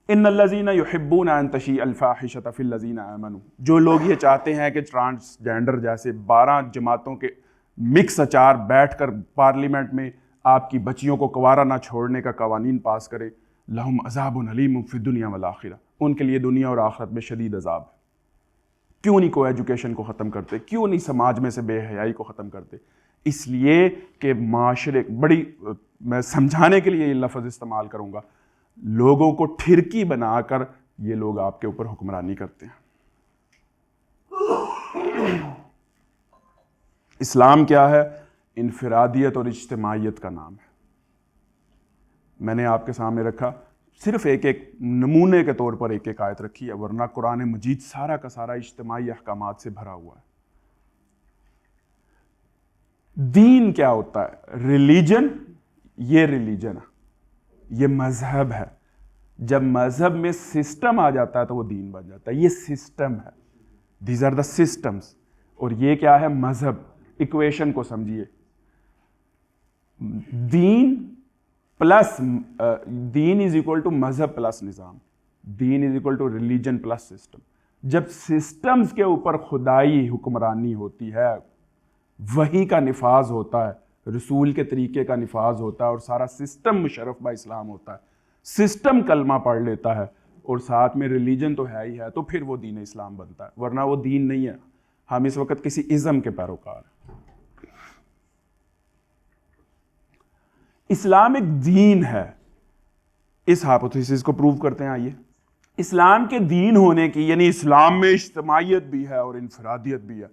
ان الذین یحبون ان تشیع الفاحشۃ فی الذین آمنوا, جو لوگ یہ چاہتے ہیں کہ ٹرانسجینڈر جیسے 12 جماعتوں کے مکس اچار بیٹھ کر پارلیمنٹ میں آپ کی بچیوں کو کنوارا نہ چھوڑنے کا قوانین پاس کرے, لہم عذاب علیم فی الدنیا والآخرہ, ان کے لیے دنیا اور آخرت میں شدید عذاب ہے. کیوں نہیں کو ایجوکیشن کو ختم کرتے؟ کیوں نہیں سماج میں سے بے حیائی کو ختم کرتے؟ اس لیے کہ معاشرے بڑی, میں سمجھانے کے لیے یہ لفظ استعمال کروں گا, لوگوں کو ٹھرکی بنا کر یہ لوگ آپ کے اوپر حکمرانی کرتے ہیں. اسلام کیا ہے؟ انفرادیت اور اجتماعیت کا نام ہے. میں نے آپ کے سامنے رکھا, صرف ایک ایک نمونے کے طور پر ایک ایک آیت رکھی ہے, ورنہ قرآن مجید سارا کا سارا اجتماعی احکامات سے بھرا ہوا ہے. دین کیا ہوتا ہے؟ ریلیجن, یہ ریلیجن ہے, یہ مذہب ہے. جب مذہب میں سسٹم آ جاتا ہے تو وہ دین بن جاتا ہے. یہ سسٹم ہے, دیز آر دا سسٹمز. اور یہ کیا ہے؟ مذہب. ایکویشن کو سمجھیے, دین پلس دین از اکول ٹو مذہب پلس نظام, دین is equal to religion plus system. جب سسٹمز کے اوپر خدائی حکمرانی ہوتی ہے, وحی کا نفاذ ہوتا ہے, رسول کے طریقے کا نفاذ ہوتا ہے, اور سارا سسٹم مشرف با اسلام ہوتا ہے, سسٹم کلمہ پڑھ لیتا ہے, اور ساتھ میں ریلیجن تو ہے ہی ہے, تو پھر وہ دین اسلام بنتا ہے, ورنہ وہ دین نہیں ہے. ہم اس وقت کسی ازم کے پیروکار ہیں. اسلام ایک دین ہے. اس ہائپوتھیسس کو پروو کرتے ہیں. آئیے, اسلام کے دین ہونے کی, یعنی اسلام میں اجتماعیت بھی ہے اور انفرادیت بھی ہے,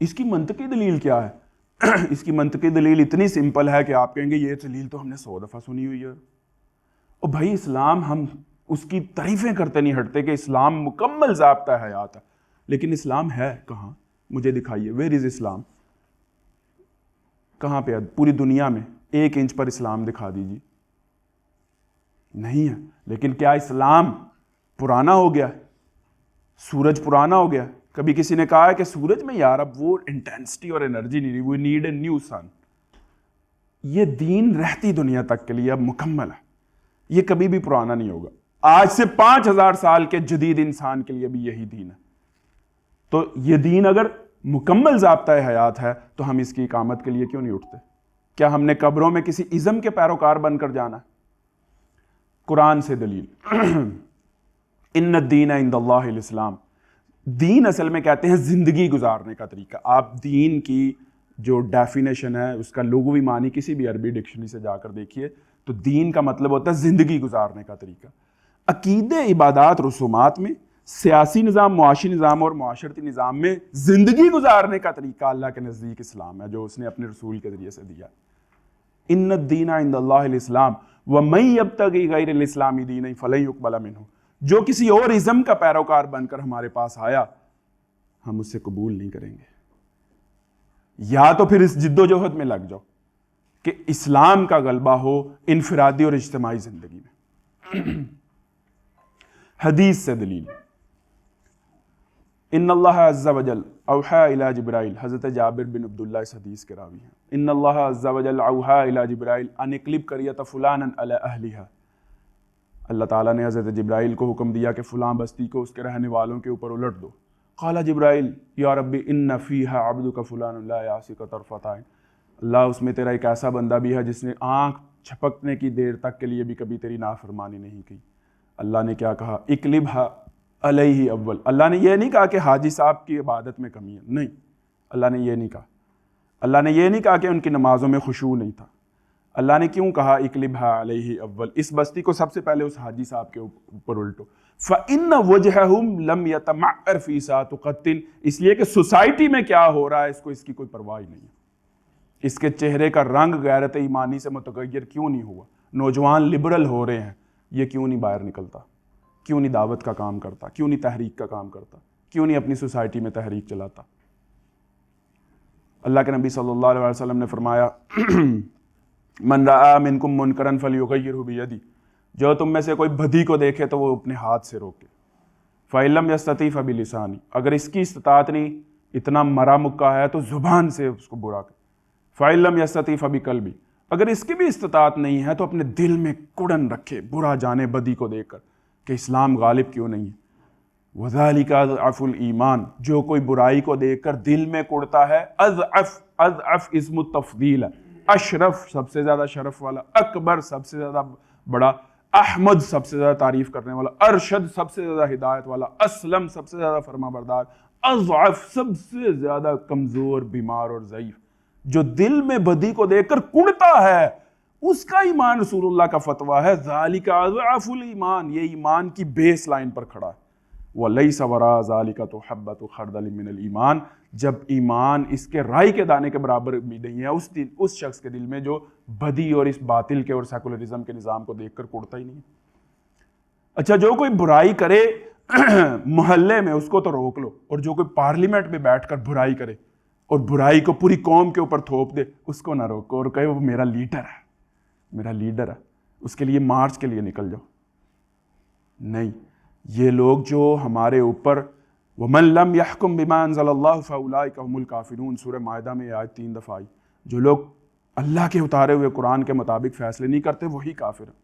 اس کی منطقی دلیل کیا ہے؟ اس کی منطقی دلیل اتنی سمپل ہے کہ آپ کہیں گے یہ دلیل تو ہم نے 100 دفعہ سنی ہوئی ہے. اور بھائی اسلام, ہم اس کی تعریفیں کرتے نہیں ہٹتے کہ اسلام مکمل ضابطہ حیات ہے, لیکن اسلام ہے کہاں؟ مجھے دکھائیے, ویئر از اسلام؟ کہاں پہ ہے پوری دنیا میں؟ 1 انچ پر اسلام دکھا دیجیے. نہیں ہے. لیکن کیا اسلام پرانا ہو گیا؟ سورج پرانا ہو گیا؟ کبھی کسی نے کہا ہے کہ سورج میں یار اب وہ انٹینسٹی اور انرجی نہیں رہی, وی نیڈ اے نیو سن. یہ دین رہتی دنیا تک کے لیے اب مکمل ہے. یہ کبھی بھی پرانا نہیں ہوگا. آج سے 5000 سال کے جدید انسان کے لیے بھی یہی دین ہے. تو یہ دین اگر مکمل ضابطۂ حیات ہے تو ہم اس کی اقامت کے لیے کیوں نہیں اٹھتے؟ کیا ہم نے قبروں میں کسی ازم کے پیروکار بن کر جانا ہے؟ قرآن سے دلیل ان الدین عند اللہ الاسلام. دین اصل میں کہتے ہیں زندگی گزارنے کا طریقہ. آپ دین کی جو ڈیفینیشن ہے اس کا لغوی معنی کسی بھی عربی ڈکشنری سے جا کر دیکھیے تو دین کا مطلب ہوتا ہے زندگی گزارنے کا طریقہ. عقیدے، عبادات، رسومات میں، سیاسی نظام، معاشی نظام اور معاشرتی نظام میں زندگی گزارنے کا طریقہ اللہ کے نزدیک اسلام ہے جو اس نے اپنے رسول کے ذریعے سے دیا. ان الدین عند اللہ الاسلام ومن یبتغی غیر الاسلام دینا فلن یقبل منہ. جو کسی اور ازم کا پیروکار بن کر ہمارے پاس آیا ہم اس سے قبول نہیں کریں گے. یا تو پھر اس جد و جہد میں لگ جاؤ کہ اسلام کا غلبہ ہو انفرادی اور اجتماعی زندگی میں. حدیث سے دلیل ان اللہ عز وجل اوحا الی جبرائیل. حضرت جابر بن عبداللہ اس حدیث کے راوی ہیں. ان اللہ عز وجل اوحا الی جبرائیل ان اقلب قریۃ فلانا علی اہلھا. اللہ تعالیٰ نے حضرت جبرائیل کو حکم دیا کہ فلاں بستی کو اس کے رہنے والوں کے اوپر الٹ دو. قال جبرائیل یا ربی ان فیہا عبدک فلان لا یعصیک طرفۃ عین. اللہ اس میں تیرا ایک ایسا بندہ بھی ہے جس نے آنکھ چھپکنے کی دیر تک کے لیے بھی کبھی تیری نافرمانی نہیں کی. اللہ نے کیا کہا؟ اقلبھا علیہ اول. اللہ نے یہ نہیں کہا کہ حاجی صاحب کی عبادت میں کمی ہے، نہیں، اللہ نے یہ نہیں کہا. اللہ نے یہ نہیں کہا کہ ان کی نمازوں میں خشوع نہیں تھا. اللہ نے کیوں کہا اقلبھا علیہ اول؟ اس بستی کو سب سے پہلے اس حاجی صاحب کے اوپر الٹو. فإن وجہہم لم یتمعر فی ساعۃ قط. اس لیے کہ سوسائٹی میں کیا ہو رہا ہے اس کو اس کی کوئی پرواہ نہیں ہے. اس کے چہرے کا رنگ غیرت ایمانی سے متغیر کیوں نہیں ہوا؟ نوجوان لبرل ہو رہے ہیں، یہ کیوں نہیں باہر نکلتا؟ کیوں نہیں دعوت کا کام کرتا؟ کیوں نہیں تحریک کا کام کرتا؟ کیوں نہیں اپنی سوسائٹی میں تحریک چلاتا؟ اللہ کے نبی صلی اللہ علیہ وسلم نے فرمایا من رأى منکم منکرا فلیغیرہ بیدی. جو تم میں سے کوئی بدی کو دیکھے تو وہ اپنے ہاتھ سے روکے. فإن لم یستطع فبلسانہ. اگر اس کی استطاعت نہیں، اتنا مرا مکہ ہے تو زبان سے اس کو برا کر. فإن لم یستطع فبقلبہ. اگر اس کی بھی استطاعت نہیں ہے تو اپنے دل میں کڑن رکھے برا جانے بدی کو دیکھ کر کہ اسلام غالب کیوں نہیں ہے. وذالک اضعف الایمان. جو کوئی برائی کو دیکھ کر دل میں کڑتا ہے، اضعف اسم التفضیل ہے. اشرف سب سے زیادہ شرف والا، اکبر سب سے زیادہ بڑا، احمد سب سے زیادہ تعریف کرنے والا، ارشد سب سے زیادہ ہدایت والا، اسلم سب سے زیادہ فرما بردار، اضعف سب سے زیادہ کمزور، بیمار اور ضعیف. جو دل میں بدی کو دیکھ کر کڑتا ہے اس کا ایمان رسول اللہ کا فتویٰ ہے ذالک اضعف الایمان. یہ ایمان کی بیس لائن پر کھڑا ہے. وَلَيْسَ وَرَاءَ ذَلِكَ تُحَبَّةُ خَرْدَلٍ مِّنَ الْإِيمَانِ. جب ایمان اس کے رائی کے دانے کے برابر بھی نہیں ہے اس شخص کے دل میں جو بدی اور اس باطل کے اور سیکولرزم کے نظام کو دیکھ کر کڑتا ہی نہیں. اچھا، جو کوئی برائی کرے محلے میں اس کو تو روک لو، اور جو کوئی پارلیمنٹ میں بیٹھ کر برائی کرے اور برائی کو پوری قوم کے اوپر تھوپ دے اس کو نہ روکو اور کہے وہ میرا لیڈر ہے، میرا لیڈر ہے، اس کے لیے مارچ کے لیے نکل جاؤ. نہیں، یہ لوگ جو ہمارے اوپر وَمَن لَمْ يَحْكُمْ بِمَا أَنزَلَ اللَّهُ فَأُولَٰئِكَ هُمُ الْكَافِرُونَ. سورہ مائدہ میں آیت 3 دفعہ آئی. جو لوگ اللہ کے اتارے ہوئے قرآن کے مطابق فیصلے نہیں کرتے وہی کافر ہیں.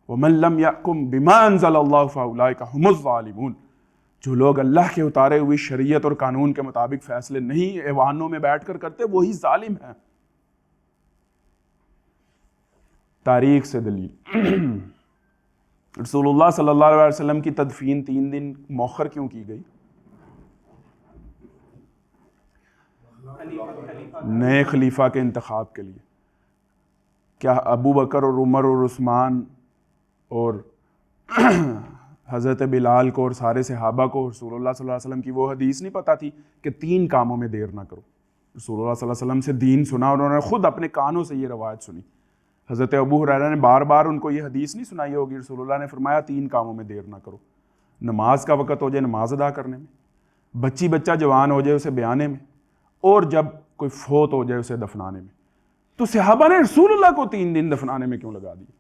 وَمَن لَمْ يَحْكُمْ بِمَا أَنزَلَ اللَّهُ فَأُولَٰئِكَ هُمُ الظَّالِمُونَ. جو لوگ اللہ کے اتارے ہوئی شریعت اور قانون کے مطابق فیصلے نہیں ایوانوں میں بیٹھ کر کرتے وہی ظالم ہیں. تاریخ سے دلیل رسول اللہ صلی اللہ علیہ وسلم کی تدفین 3 دن مؤخر کیوں کی گئی؟ نئے خلیفہ کے انتخاب کے لیے. کیا ابو بکر اور عمر اور عثمان اور حضرت بلال کو اور سارے صحابہ کو رسول اللہ صلی اللہ علیہ وسلم کی وہ حدیث نہیں پتہ تھی کہ 3 کاموں میں دیر نہ کرو؟ رسول اللہ صلی اللہ علیہ وسلم سے دین سنا اور انہوں نے خود اپنے کانوں سے یہ روایت سنی. حضرت ابو ہریرہ نے بار بار ان کو یہ حدیث نہیں سنائی ہوگی. رسول اللہ نے فرمایا 3 کاموں میں دیر نہ کرو. نماز کا وقت ہو جائے نماز ادا کرنے میں، بچہ جوان ہو جائے اسے بیانے میں، اور جب کوئی فوت ہو جائے اسے دفنانے میں. تو صحابہ نے رسول اللہ کو 3 دن دفنانے میں کیوں لگا دیا؟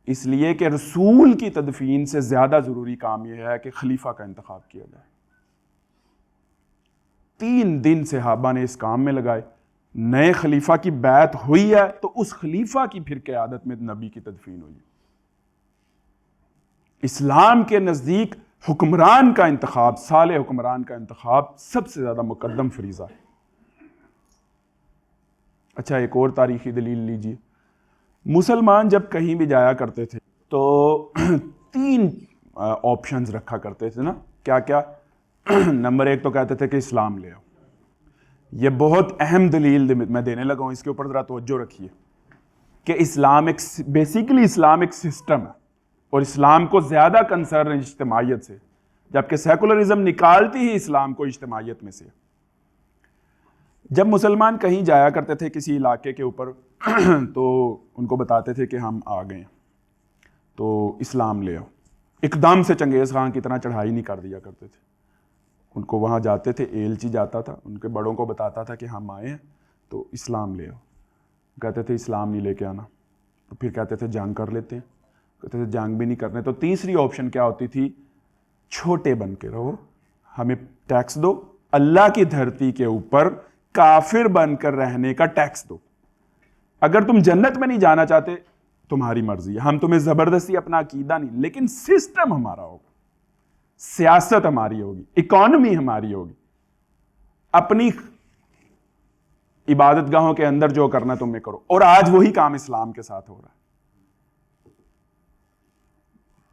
اس لیے کہ رسول کی تدفین سے زیادہ ضروری کام یہ ہے کہ خلیفہ کا انتخاب کیا جائے. 3 دن صحابہ نے اس کام میں لگائے. نئے خلیفہ کی بیعت ہوئی ہے تو اس خلیفہ کی پھر قیادت میں نبی کی تدفین ہوئی. اسلام کے نزدیک حکمران کا انتخاب، صالح حکمران کا انتخاب سب سے زیادہ مقدم فریضہ ہے۔ اچھا ایک اور تاریخی دلیل لیجیے، مسلمان جب کہیں بھی جایا کرتے تھے تو 3 آپشنز رکھا کرتے تھے نا، کیا کیا؟ نمبر 1 تو کہتے تھے کہ اسلام لے آؤ، یہ بہت اہم دلیل میں دینے لگا ہوں، اس کے اوپر ذرا توجہ رکھیے کہ اسلام ایک بیسیکلی اسلام ایک سسٹم ہے، اور اسلام کو زیادہ کنسرن اجتماعیت سے، جبکہ سیکولرزم نکالتی ہی اسلام کو اجتماعیت میں سے۔ جب مسلمان کہیں جایا کرتے تھے کسی علاقے کے اوپر تو ان کو بتاتے تھے کہ ہم آ گئے تو اسلام لے آؤ، ایک دم سے چنگیز خان کی طرح چڑھائی نہیں کر دیا کرتے تھے، ان کو وہاں جاتے تھے، ایلچی جاتا تھا، ان کے بڑوں کو بتاتا تھا کہ ہم آئے ہیں تو اسلام لے آؤ، کہتے تھے اسلام نہیں لے کے آنا، تو پھر کہتے تھے جنگ کر لیتے ہیں، کہتے تھے جنگ بھی نہیں کرنے، تو تیسری آپشن کیا ہوتی تھی؟ چھوٹے بن کے رہو، ہمیں ٹیکس دو، اللہ کی دھرتی کے اوپر کافر بن کر رہنے کا ٹیکس دو، اگر تم جنت میں نہیں جانا چاہتے تمہاری مرضی ہے، ہم تمہیں زبردستی اپنا عقیدہ نہیں، لیکن سسٹم ہمارا ہوگا، سیاست ہماری ہوگی، اکانومی ہماری ہوگی، اپنی عبادت گاہوں کے اندر جو کرنا تمہیں کرو۔ اور آج وہی کام اسلام کے ساتھ ہو رہا ہے،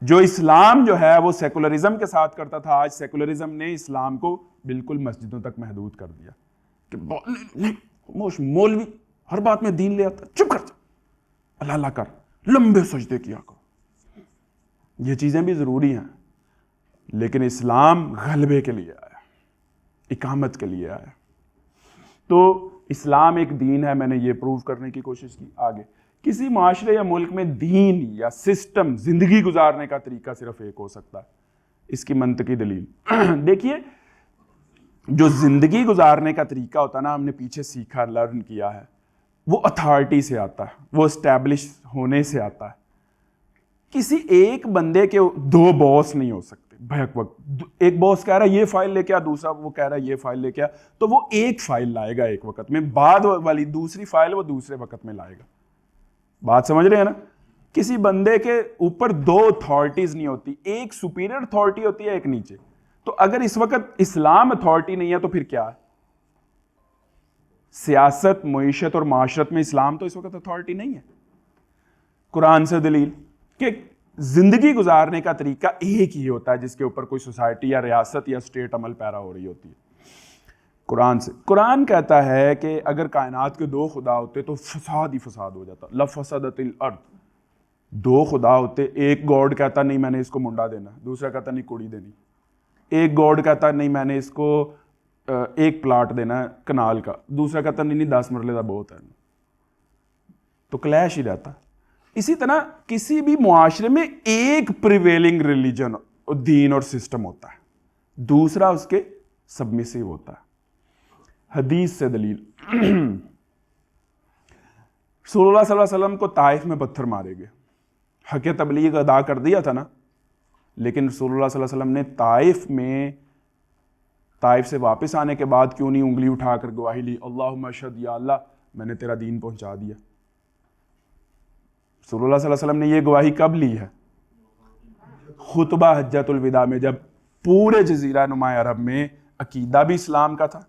جو اسلام جو ہے وہ سیکولرزم کے ساتھ کرتا تھا، آج سیکولرزم نے اسلام کو بالکل مسجدوں تک محدود کر دیا کہ مولوی ہر بات میں دین لے آتا، چپ کر جا، اللہ اللہ کر، لمبے سجدے کیا کرو، یہ چیزیں بھی ضروری ہیں، لیکن اسلام غلبے کے لیے آیا، اقامت کے لیے آیا۔ تو اسلام ایک دین ہے، میں نے یہ پروف کرنے کی کوشش کی۔ آگے کسی معاشرے یا ملک میں دین یا سسٹم، زندگی گزارنے کا طریقہ صرف ایک ہو سکتا ہے، اس کی منطقی دلیل دیکھیے، جو زندگی گزارنے کا طریقہ ہوتا ہے نا، ہم نے پیچھے سیکھا، لرن کیا ہے، وہ اتھارٹی سے آتا ہے، وہ اسٹیبلش ہونے سے آتا ہے۔ کسی ایک بندے کے 2 باس نہیں ہو سکتے بیک وقت، ایک باس کہہ رہا ہے یہ فائل لے کے آ، دوسرا وہ کہہ رہا ہے یہ فائل لے کے آ، تو وہ ایک فائل لائے گا ایک وقت میں، بعد والی دوسری فائل وہ دوسرے وقت میں لائے گا۔ بات سمجھ رہے ہیں نا؟ کسی بندے کے اوپر 2 اتھارٹیز نہیں ہوتی، ایک سپیریئر اتھارٹی ہوتی ہے، ایک نیچے۔ تو اگر اس وقت اسلام اتھارٹی نہیں ہے تو پھر کیا ہے؟ سیاست، معیشت اور معاشرت میں اسلام تو اس وقت اتھارٹی نہیں ہے۔ قرآن سے دلیل کہ زندگی گزارنے کا طریقہ ایک ہی ہوتا ہے جس کے اوپر کوئی سوسائٹی یا ریاست یا اسٹیٹ عمل پیرا ہو رہی ہوتی ہے۔ قرآن سے، قرآن کہتا ہے کہ اگر کائنات کے 2 خدا ہوتے تو فساد ہی فساد ہو جاتا، لفسدت الارض۔ 2 خدا ہوتے، ایک گاڈ کہتا نہیں میں نے اس کو منڈا دینا، دوسرا کہتا نہیں کڑی دینی، ایک گاڈ کہتا نہیں میں نے اس کو 1 پلاٹ دینا ہے کنال کا، دوسرا کہتا نہیں 10 مرلے کا بہت ہے، تو کلیش ہی رہتا۔ اسی طرح کسی بھی معاشرے میں ایک پریویلنگ ریلیجن، دین اور سسٹم ہوتا ہے، دوسرا اس کے سبمیسیو ہوتا ہے۔ حدیث سے دلیل، رسول اللہ صلی اللہ علیہ وسلم کو طائف میں پتھر مارے گئے، حق تبلیغ ادا کر دیا تھا نا، لیکن رسول اللہ صلی اللہ علیہ وسلم نے طائف سے واپس آنے کے بعد کیوں نہیں انگلی اٹھا کر گواہی لی، اللہم اشہد، یا اللہ میں نے تیرا دین پہنچا دیا۔ رسول اللہ صلی اللہ علیہ وسلم نے یہ گواہی کب لی ہے؟ خطبہ حجۃ الوداع میں، جب پورے جزیرہ نما عرب میں عقیدہ بھی اسلام کا تھا،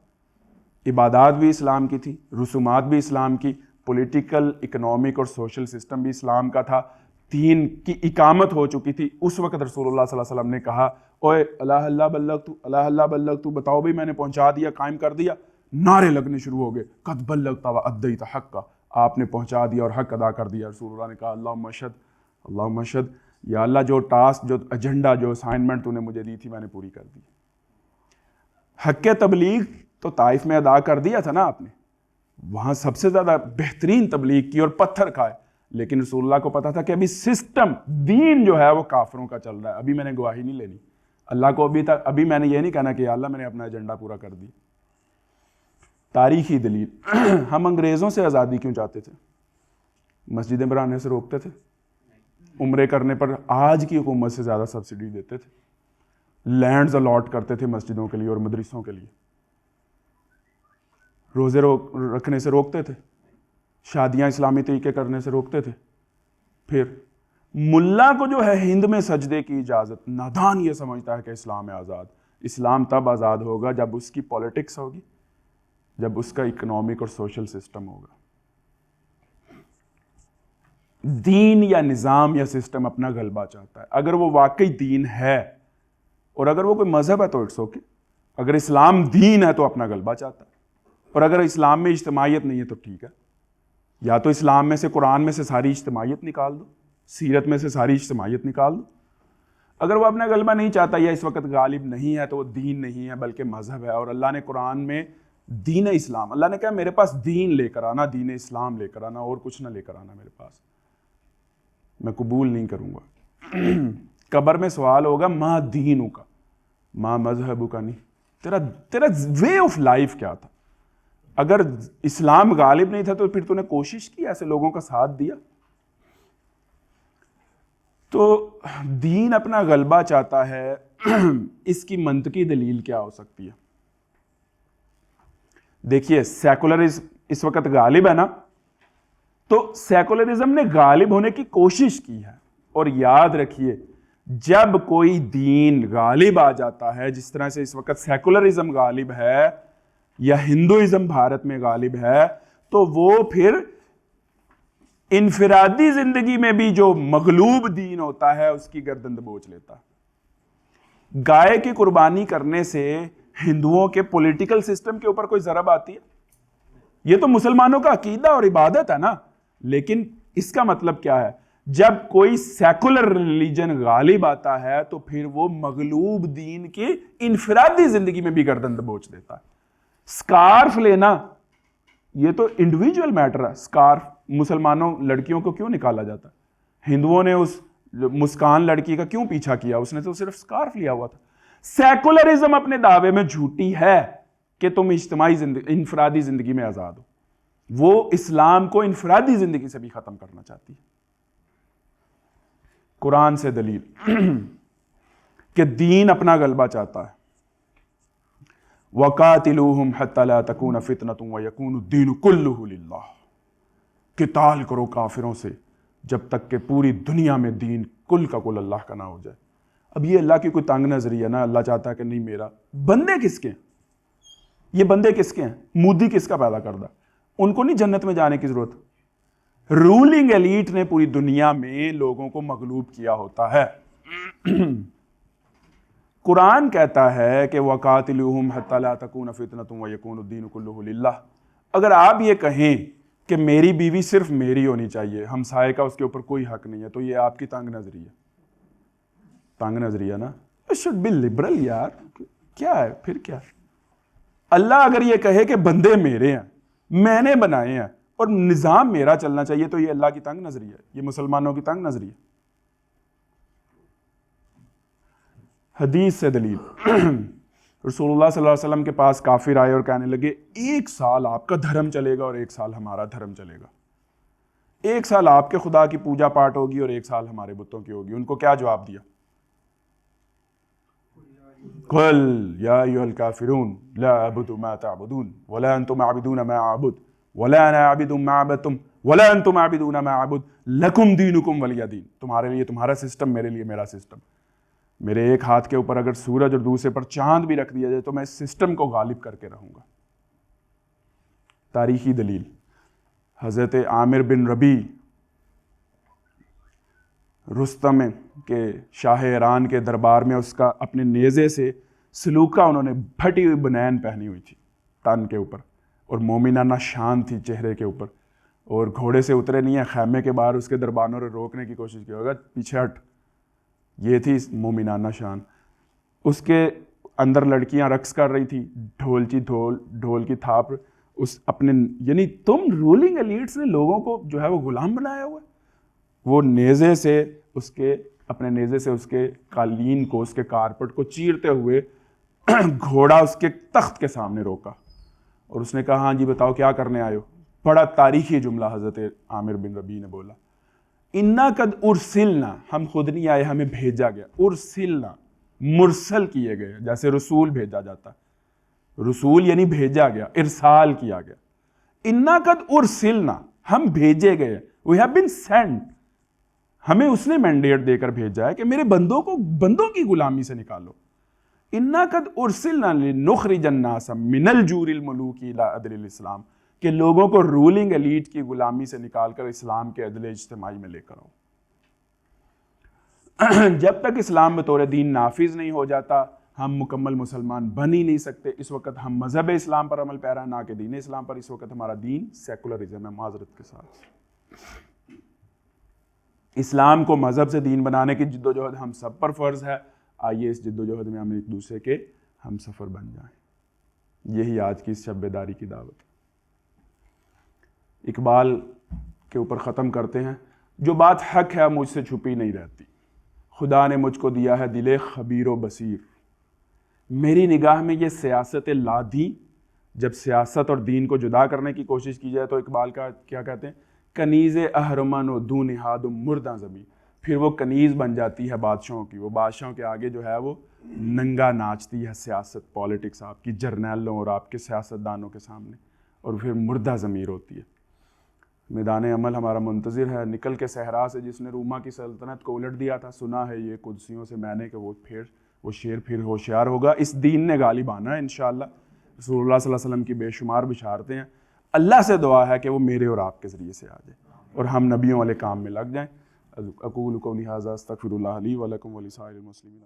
عبادات بھی اسلام کی تھی، رسومات بھی اسلام کی، پولیٹیکل، اکنامک اور سوشل سسٹم بھی اسلام کا تھا، دین کی اقامت ہو چکی تھی۔ اس وقت رسول اللہ صلی اللہ علیہ وسلم نے کہا، اوے اللہ اللہ بلغت، اللہ اللہ بلغت، بتاؤ بھی میں نے پہنچا دیا، قائم کر دیا۔ نعرے لگنے شروع ہو گئے، قد بلغت وادیت حقا، آپ نے پہنچا دیا اور حق ادا کر دیا۔ رسول اللہ نے کہا، اللہم اشہد، اللہم اشہد، یا اللہ جو ٹاسک، جو ایجنڈا، جو اسائنمنٹ تو نے مجھے دی تھی میں نے پوری کر دی۔ حق تبلیغ تو طائف میں ادا کر دیا تھا نا آپ نے، وہاں سب سے زیادہ بہترین تبلیغ کی اور پتھر کھائے، لیکن رسول اللہ کو پتا تھا کہ ابھی سسٹم، دین جو ہے وہ کافروں کا چل رہا ہے، ابھی میں نے گواہی نہیں لینی اللہ کو، ابھی میں نے یہ نہیں کہنا کہ یا اللہ میں نے اپنا ایجنڈا پورا کر دی۔ تاریخی دلیل، ہم انگریزوں سے آزادی کیوں چاہتے تھے؟ مسجدیں بنانے سے روکتے تھے، عمرے کرنے پر آج کی حکومت سے زیادہ سبسڈی دیتے تھے، لینڈز الاٹ کرتے تھے مسجدوں کے لیے اور مدرسوں کے لیے، روزے رکھنے سے روکتے تھے، شادیاں اسلامی طریقے کرنے سے روکتے تھے، پھر ملا کو جو ہے ہند میں سجدے کی اجازت، نادان یہ سمجھتا ہے کہ اسلام ہے آزاد. اسلام تب آزاد ہوگا جب اس کی پولیٹکس ہوگی، جب اس کا اکنامک اور سوشل سسٹم ہوگا. دین یا نظام یا سسٹم اپنا غلبہ چاہتا ہے. اگر وہ واقعی دین ہے اور اگر وہ کوئی مذہب ہے تو اٹس اوکے. اگر اسلام دین ہے تو اپنا غلبہ چاہتا ہے، اور اگر اسلام میں اجتماعیت نہیں ہے تو ٹھیک ہے، یا تو اسلام میں سے، قرآن میں سے ساری اجتماعیت نکال دو، سیرت میں سے ساری اجتماعیت نکال دو. اگر وہ اپنا غلبہ نہیں چاہتا یا اس وقت غالب نہیں ہے تو وہ دین نہیں ہے بلکہ مذہب ہے. اور اللہ نے قرآن میں دین اسلام، اللہ نے کہا میرے پاس دین لے کر آنا، دین اسلام لے کر آنا، اور کچھ نہ لے کر آنا میرے پاس، میں قبول نہیں کروں گا. قبر میں سوال ہوگا ما دینوں کا، ما مذہبوں کا نہیں، تیرا وے آف لائف کیا تھا. اگر اسلام غالب نہیں تھا تو پھر تو نے کوشش کی ایسے لوگوں کا ساتھ دیا. تو دین اپنا غلبہ چاہتا ہے. اس کی منطقی دلیل کیا ہو سکتی ہے؟ دیکھیے سیکولرزم اس وقت غالب ہے نا، تو سیکولرزم نے غالب ہونے کی کوشش کی ہے. اور یاد رکھیے جب کوئی دین غالب آ جاتا ہے، جس طرح سے اس وقت سیکولرزم غالب ہے یا ہندوازم بھارت میں غالب ہے، تو وہ پھر انفرادی زندگی میں بھی جو مغلوب دین ہوتا ہے اس کی گردن دبوچ لیتا ہے. گائے کی قربانی کرنے سے ہندوؤں کے پولیٹیکل سسٹم کے اوپر کوئی ضرب آتی ہے؟ یہ تو مسلمانوں کا عقیدہ اور عبادت ہے نا. لیکن اس کا مطلب کیا ہے؟ جب کوئی سیکولر ریلیجن غالب آتا ہے تو پھر وہ مغلوب دین کی انفرادی زندگی میں بھی گردن دبوچ دیتا ہے. سکارف لینا یہ تو انڈیویجول میٹر ہے. سکارف مسلمانوں لڑکیوں کو کیوں نکالا جاتا ہے؟ ہندوؤں نے اس مسکان لڑکی کا کیوں پیچھا کیا؟ اس نے تو صرف سکارف لیا ہوا تھا. سیکولرزم اپنے دعوے میں جھوٹی ہے کہ تم اجتماعی زندگی، انفرادی زندگی میں آزاد ہو. وہ اسلام کو انفرادی زندگی سے بھی ختم کرنا چاہتی ہے. قرآن سے دلیل کہ دین اپنا غلبہ چاہتا ہے. وَقَاتِلُوهُمْ حَتَّى لَا تَكُونَ فِتْنَةٌ وَيَكُونُ الدِّينُ كُلُّهُ لِلَّهِ. قتال کرو کافروں سے جب تک کہ پوری دنیا میں دین کل کا کل اللہ کا نہ ہو جائے. اب یہ اللہ کی کوئی تنگ نظری ہے نا؟ اللہ چاہتا ہے کہ نہیں میرا. بندے کس کے ہیں؟ یہ بندے کس کے ہیں؟ مودی کس کا پیدا کردہ؟ ان کو نہیں جنت میں جانے کی ضرورت. رولنگ ایلیٹ نے پوری دنیا میں لوگوں کو مغلوب کیا ہوتا ہے. قرآن کہتا ہے کہ وَقَاتِلُوهُمْ حَتَّى لَا تَكُونَ فِتْنَةٌ وَيَكُونُ الدِّينُ كُلُّهُ لِلَّهِ. اگر آپ یہ کہیں کہ میری بیوی صرف میری ہونی چاہیے، ہمسائے کا اس کے اوپر کوئی حق نہیں ہے، تو یہ آپ کی تنگ نظری ہے. تنگ نظری ہے نا؟ It should be liberal یار. کیا ہے پھر کیا؟ اللہ اگر یہ کہے کہ بندے میرے ہیں، میں نے بنائے ہیں اور نظام میرا چلنا چاہیے، تو یہ اللہ کی تنگ نظری ہے، یہ مسلمانوں کی تنگ نظری ہے. حدیث سے دلیل رسول اللہ صلی اللہ علیہ وسلم کے پاس کافر آئے اور کہنے لگے 1 سال آپ کا دھرم چلے گا اور 1 سال ہمارا دھرم چلے گا. 1 سال آپ کے خدا کی پوجا پاٹ ہوگی اور 1 سال ہمارے بتوں کی ہوگی. ان کو کیا جواب دیا؟ قل یا ایھا الکافرون لا اعبد ما تعبدون ولا انتم عابدون ما اعبد ولا انا عابد ما عبدتم ولا انتم عابدون ما اعبد لکم دینکم ولی دین. تمہارے لیے تمہارا سسٹم، میرے لیے میرا سسٹم. میرے ایک ہاتھ کے اوپر اگر سورج اور دوسرے پر چاند بھی رکھ دیا جائے تو میں اس سسٹم کو غالب کر کے رہوں گا. تاریخی دلیل حضرت عامر بن ربیع رستم کے شاہ ایران کے دربار میں اس کا اپنے نیزے سے سلوکہ، انہوں نے پھٹی ہوئی بنین پہنی ہوئی تھی تن کے اوپر، اور مومنانہ شان تھی چہرے کے اوپر، اور گھوڑے سے اترے نہیں ہیں، خیمے کے باہر اس کے دربانوں نے روکنے کی کوشش کی ہوگا، پیچھے ہٹ. یہ تھی مومنانہ شان. اس کے اندر لڑکیاں رقص کر رہی تھی، ڈھول کی تھاپ اس اپنے، یعنی تم رولنگ ایلیٹس نے لوگوں کو جو ہے وہ غلام بنایا ہوا ہے. وہ نیزے سے اس کے اپنے نیزے سے اس کے قالین کو، اس کے کارپٹ کو چیرتے ہوئے گھوڑا اس کے تخت کے سامنے روکا اور اس نے کہا ہاں جی بتاؤ کیا کرنے آئے ہو. بڑا تاریخی جملہ حضرت عامر بن ربیع نے بولا، انا قد ارسلنا، ہم خود نہیں آئے، ہمیں بھیجا گیا. ارسلنا مرسل کیے گئے، جیسے رسول بھیجا جاتا، رسول یعنی بھیجا گیا، ارسال کیا گیا. انا قد ارسلنا، ہم بھیجے گئے، we have been sent. ہمیں اس نے مینڈیٹ دے کر بھیجا ہے کہ میرے بندوں کو بندوں کی غلامی سے نکالو. انا قد ارسلنا لنخرج الناس من الجور الملوک الى عدل الاسلام, کہ لوگوں کو رولنگ ایلیٹ کی غلامی سے نکال کر اسلام کے عدل اجتماعی میں لے کر آؤ. جب تک اسلام بطور دین نافذ نہیں ہو جاتا ہم مکمل مسلمان بن ہی نہیں سکتے. اس وقت ہم مذہب اسلام پر عمل پیرا نہ کہ دین اسلام پر. اس وقت ہمارا دین سیکولرزم ہے, معذرت کے ساتھ. اسلام کو مذہب سے دین بنانے کی جد و جہد ہم سب پر فرض ہے. آئیے اس جد و جہد میں ہم ایک دوسرے کے ہم سفر بن جائیں. یہی آج کی اس شب بیداری کی دعوت. اقبال کے اوپر ختم کرتے ہیں, جو بات حق ہے مجھ سے چھپی نہیں رہتی, خدا نے مجھ کو دیا ہے دل خبیر و بصیر. میری نگاہ میں یہ سیاست لادھی, جب سیاست اور دین کو جدا کرنے کی کوشش کی جائے تو اقبال کا کیا کہتے ہیں, کنیز اہرمن و دو نہاد و مردہ زمین. پھر وہ کنیز بن جاتی ہے بادشاہوں کی, وہ بادشاہوں کے آگے جو ہے وہ ننگا ناچتی ہے سیاست, پالیٹکس آپ کی جرنیلوں اور آپ کے سیاستدانوں کے سامنے, اور پھر مردہ ضمیر ہوتی ہے. میدان عمل ہمارا منتظر ہے. نکل کے صحرا سے جس نے روما کی سلطنت کو الٹ دیا تھا, سنا ہے یہ قدسیوں سے میں نے کہ وہ شیر پھر ہوشیار ہوگا. اس دین نے غالب آنا ہے انشاءاللہ. رسول اللہ صلی اللہ علیہ وسلم کی بے شمار بشارتیں ہیں. اللہ سے دعا ہے کہ وہ میرے اور آپ کے ذریعے سے آ جائے اور ہم نبیوں والے کام میں لگ جائیں. اقول قولی ھذا استغفر اللہ لی ولکم ولسائر المسلمین.